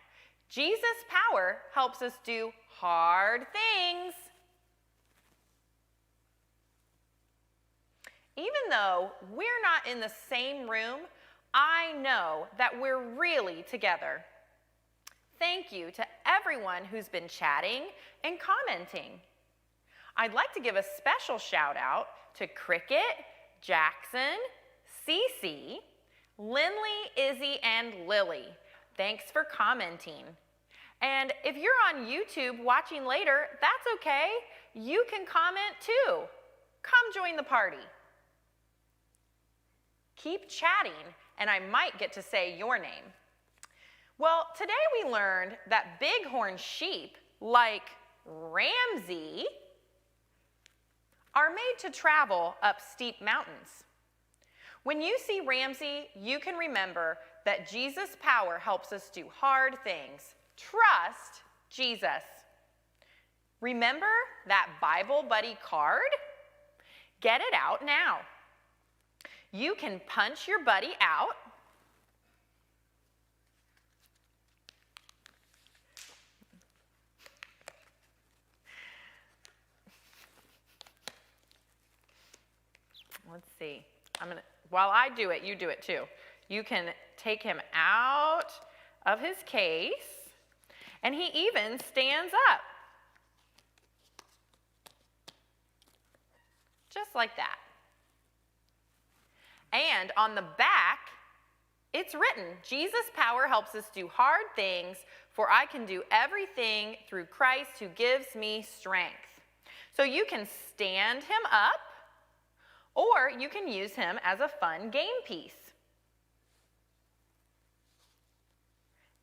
Jesus' power helps us do hard things. Even though we're not in the same room, I know that we're really together. Thank you to everyone who's been chatting and commenting. I'd like to give a special shout out to Cricket, Jackson, Cece, Lindley, Izzy, and Lily. Thanks for commenting. And if you're on YouTube watching later, that's okay. You can comment too. Come join the party. Keep chatting, and I might get to say your name. Well, today we learned that bighorn sheep, like Ramsey, are made to travel up steep mountains. When you see Ramsey, you can remember that Jesus' power helps us do hard things. Trust Jesus. Remember that Bible Buddy card? Get it out now. You can punch your buddy out. Let's see. While I do it, you do it too. You can take him out of his case, and he even stands up. Just like that. And on the back, it's written, Jesus' power helps us do hard things, for I can do everything through Christ who gives me strength. So you can stand him up, or you can use him as a fun game piece.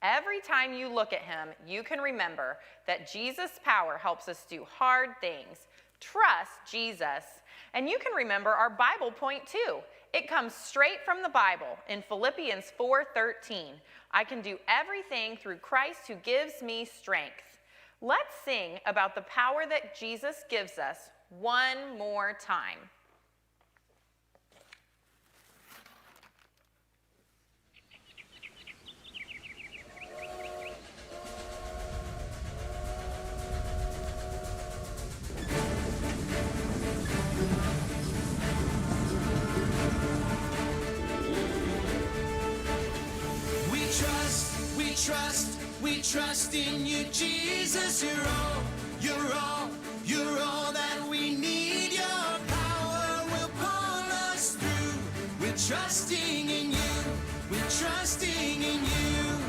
Every time you look at him, you can remember that Jesus' power helps us do hard things. Trust Jesus. And you can remember our Bible point too. It comes straight from the Bible in Philippians 4:13. I can do everything through Christ who gives me strength. Let's sing about the power that Jesus gives us one more time. We trust in you, Jesus. You're all that we need. Your power will pull us through. We're trusting in you. We're trusting in you.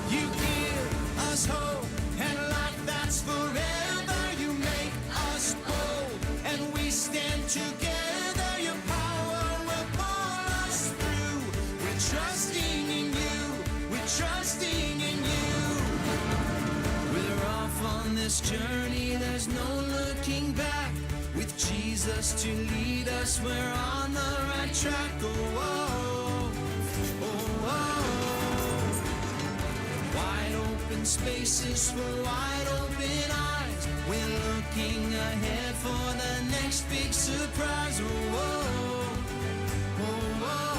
You give us hope and life that's forever. You make us bold and we stand together. Your power will pull us through. We're trusting in you. We're trusting in you. We're off on this journey, there's no looking back. With Jesus to lead us, we're on the right track. Oh, oh, oh, oh. Wide open spaces for wide open eyes. We're looking ahead for the next big surprise. Oh, oh, oh, oh.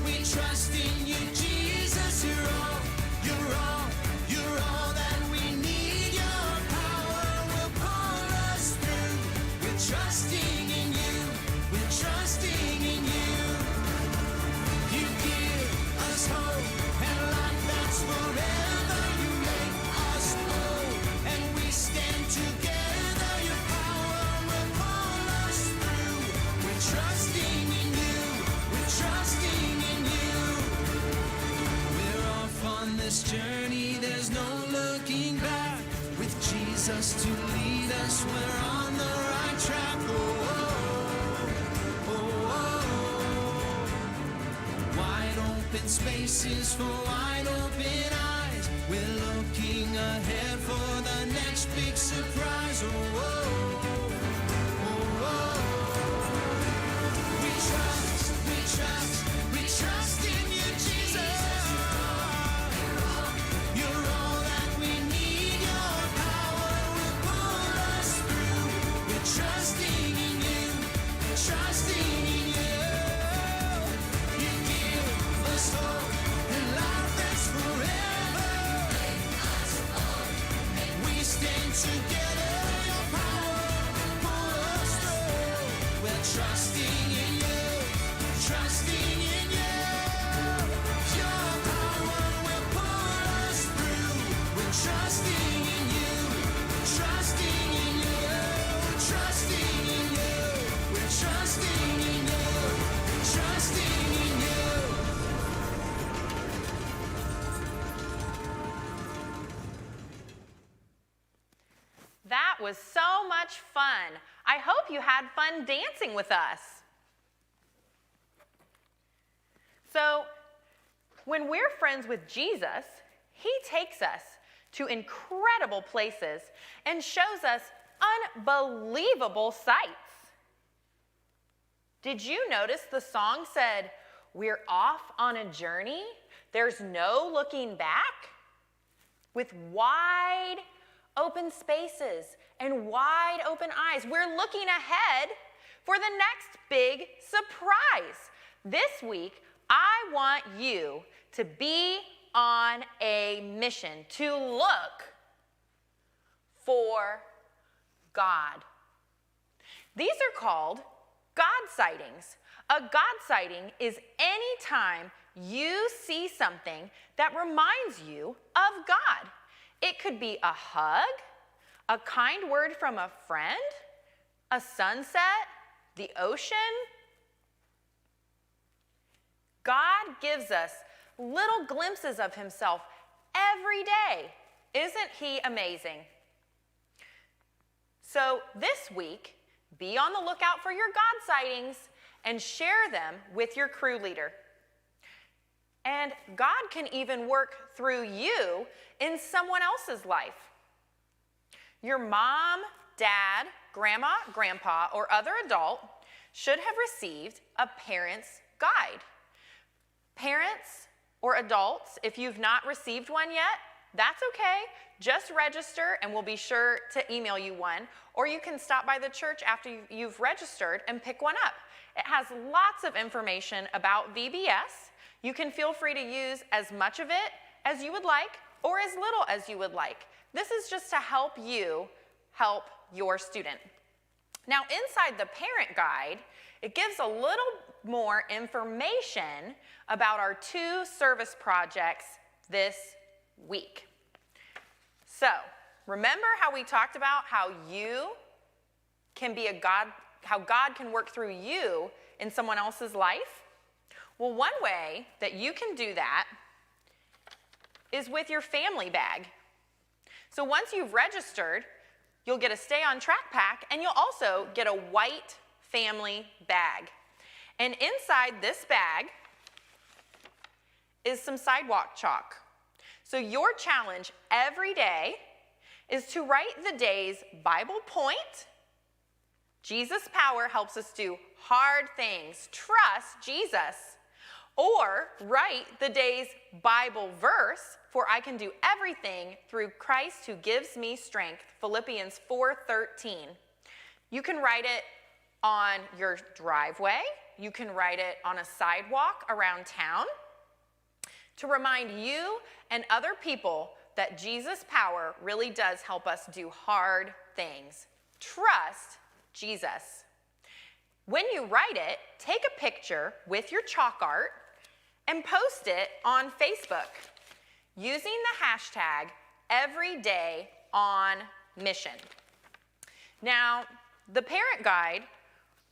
We trust in you, Jesus. You're all that we need. Your power will pull us through. We're trusting in you. We're trusting in you. You give us hope and life that's forever. You make us bold and we stand together. Your power will pull us through. We're trusting in you. We're trusting in you. We're off on this journey, there's no looking back. With Jesus to lead us, we're on the right track. Oh, oh, oh, oh. Wide open spaces for wide open eyes. We're looking ahead for the next big surprise. Oh, oh, oh, oh. We trust in you, Jesus. You're all that we need. Your power will pull us through. We're trusting in you. We're trusting in you. You give us hope and life that's forever. We stand together. Your power will pull us through. We're trusting in you. Trusting in you. Your power will pull us through. We're trusting in you. Trusting in you. Trusting in you. We're trusting in you. Trusting in you. That was so much fun. I hope you had fun dancing with us. So, when we're friends with Jesus, he takes us to incredible places and shows us unbelievable sights. Did you notice the song said, "We're off on a journey There's no looking back. With wide open spaces and wide open eyes, we're looking ahead for the next big surprise. This week, I want you to be on a mission to look for God. These are called God sightings. A God sighting is any time you see something that reminds you of God. It could be a hug, a kind word from a friend, a sunset, the ocean. God gives us little glimpses of himself every day. Isn't he amazing? So this week, be on the lookout for your God sightings and share them with your crew leader. And God can even work through you in someone else's life. Your mom, dad, grandma, grandpa, or other adult should have received a parent's guide. Parents or adults, if you've not received one yet, that's okay. Just register and we'll be sure to email you one, or you can stop by the church after you've registered and pick one up. It has lots of information about VBS. You can feel free to use as much of it as you would like or as little as you would like. This is just to help you help your student. Now, inside the parent guide, it gives a little more information about our 2 service projects this week. So, remember how we talked about how you can be how God can work through you in someone else's life? Well, one way that you can do that is with your family bag. So once you've registered, you'll get a Stay on Track pack, and you'll also get a white family bag. And inside this bag is some sidewalk chalk. So your challenge every day is to write the day's Bible point. Jesus' power helps us do hard things. Trust Jesus. Or write the day's Bible verse, for I can do everything through Christ who gives me strength. Philippians 4:13. You can write it on your driveway. You can write it on a sidewalk around town to remind you and other people that Jesus' power really does help us do hard things. Trust Jesus. When you write it, take a picture with your chalk art and post it on Facebook using the hashtag #EverydayOnMission. Now, the parent guide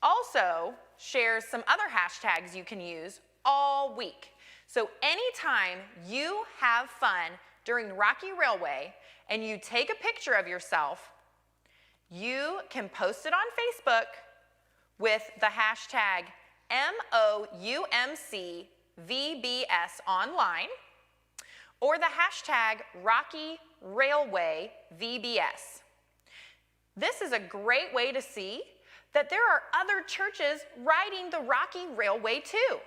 also shares some other hashtags you can use all week. So anytime you have fun during Rocky Railway and you take a picture of yourself, you can post it on Facebook with the hashtag MOUMCVBS online or the hashtag Rocky Railway VBS. This is a great way to see that there are other churches riding the Rocky Railway too.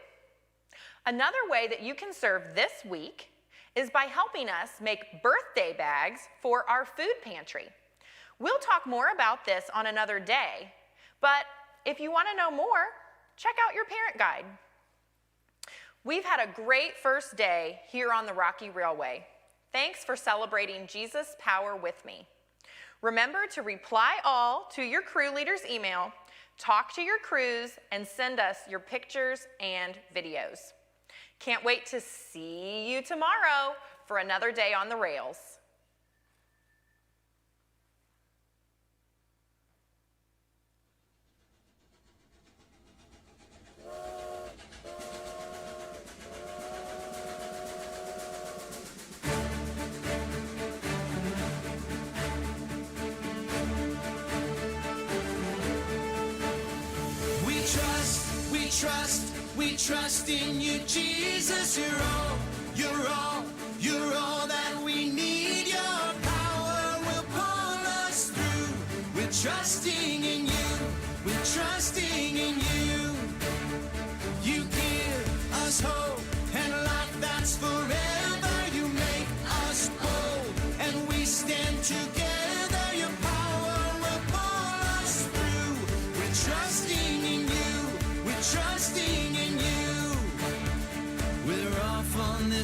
Another way that you can serve this week is by helping us make birthday bags for our food pantry. We'll talk more about this on another day, but if you want to know more, check out your parent guide. We've had a great first day here on the Rocky Railway. Thanks for celebrating Jesus' power with me. Remember to reply all to your crew leader's email, talk to your crews, and send us your pictures and videos. Can't wait to see you tomorrow for another day on the rails. We trust in you, Jesus. You're all that we need. Your power will pull us through. We're trusting in you. You give us hope and life that's forever.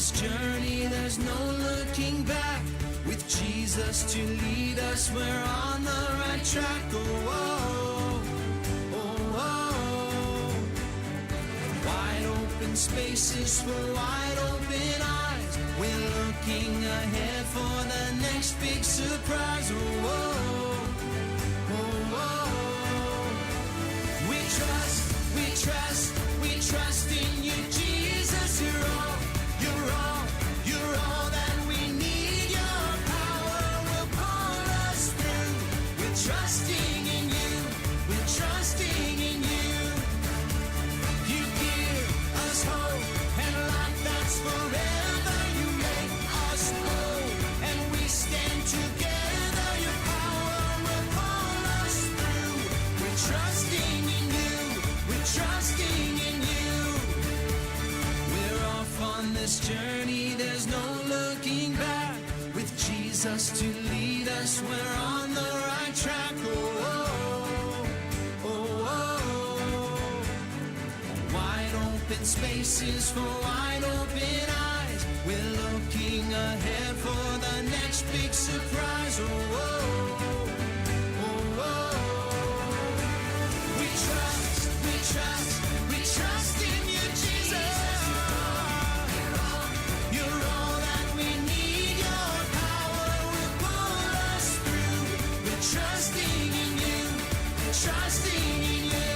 this journey, there's no looking back. With Jesus to lead us, we're on the right track. Oh, oh, oh, oh. Wide open spaces for wide open eyes. We're looking ahead for the next big surprise. Oh, oh, oh, oh. We trust, we trust, we trust in you, Jesus. You're all, you're all, you're all that we need. Your power will pull us through. We're trusting in you, we're trusting in you. You give us hope and life that's forever. You make us whole and we stand together. Your power will pull us through. We're trusting in you, we're trusting in you. We're off on this journey, there's no looking back. With Jesus to lead us, we're on the right track. Oh, oh, oh, oh. Wide open spaces for wide open eyes. We're looking ahead for the next big surprise. Oh, oh, oh, oh. We trust, we trust, we trust in you, Jesus. You're all that we need. Your power will pull us through. We're trusting in you, trusting in you.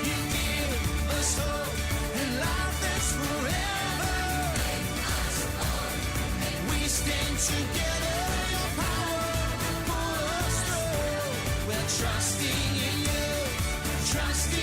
You give us hope and life that's forever. We stand together. Your power will pull us through. We're trusting in you, trusting.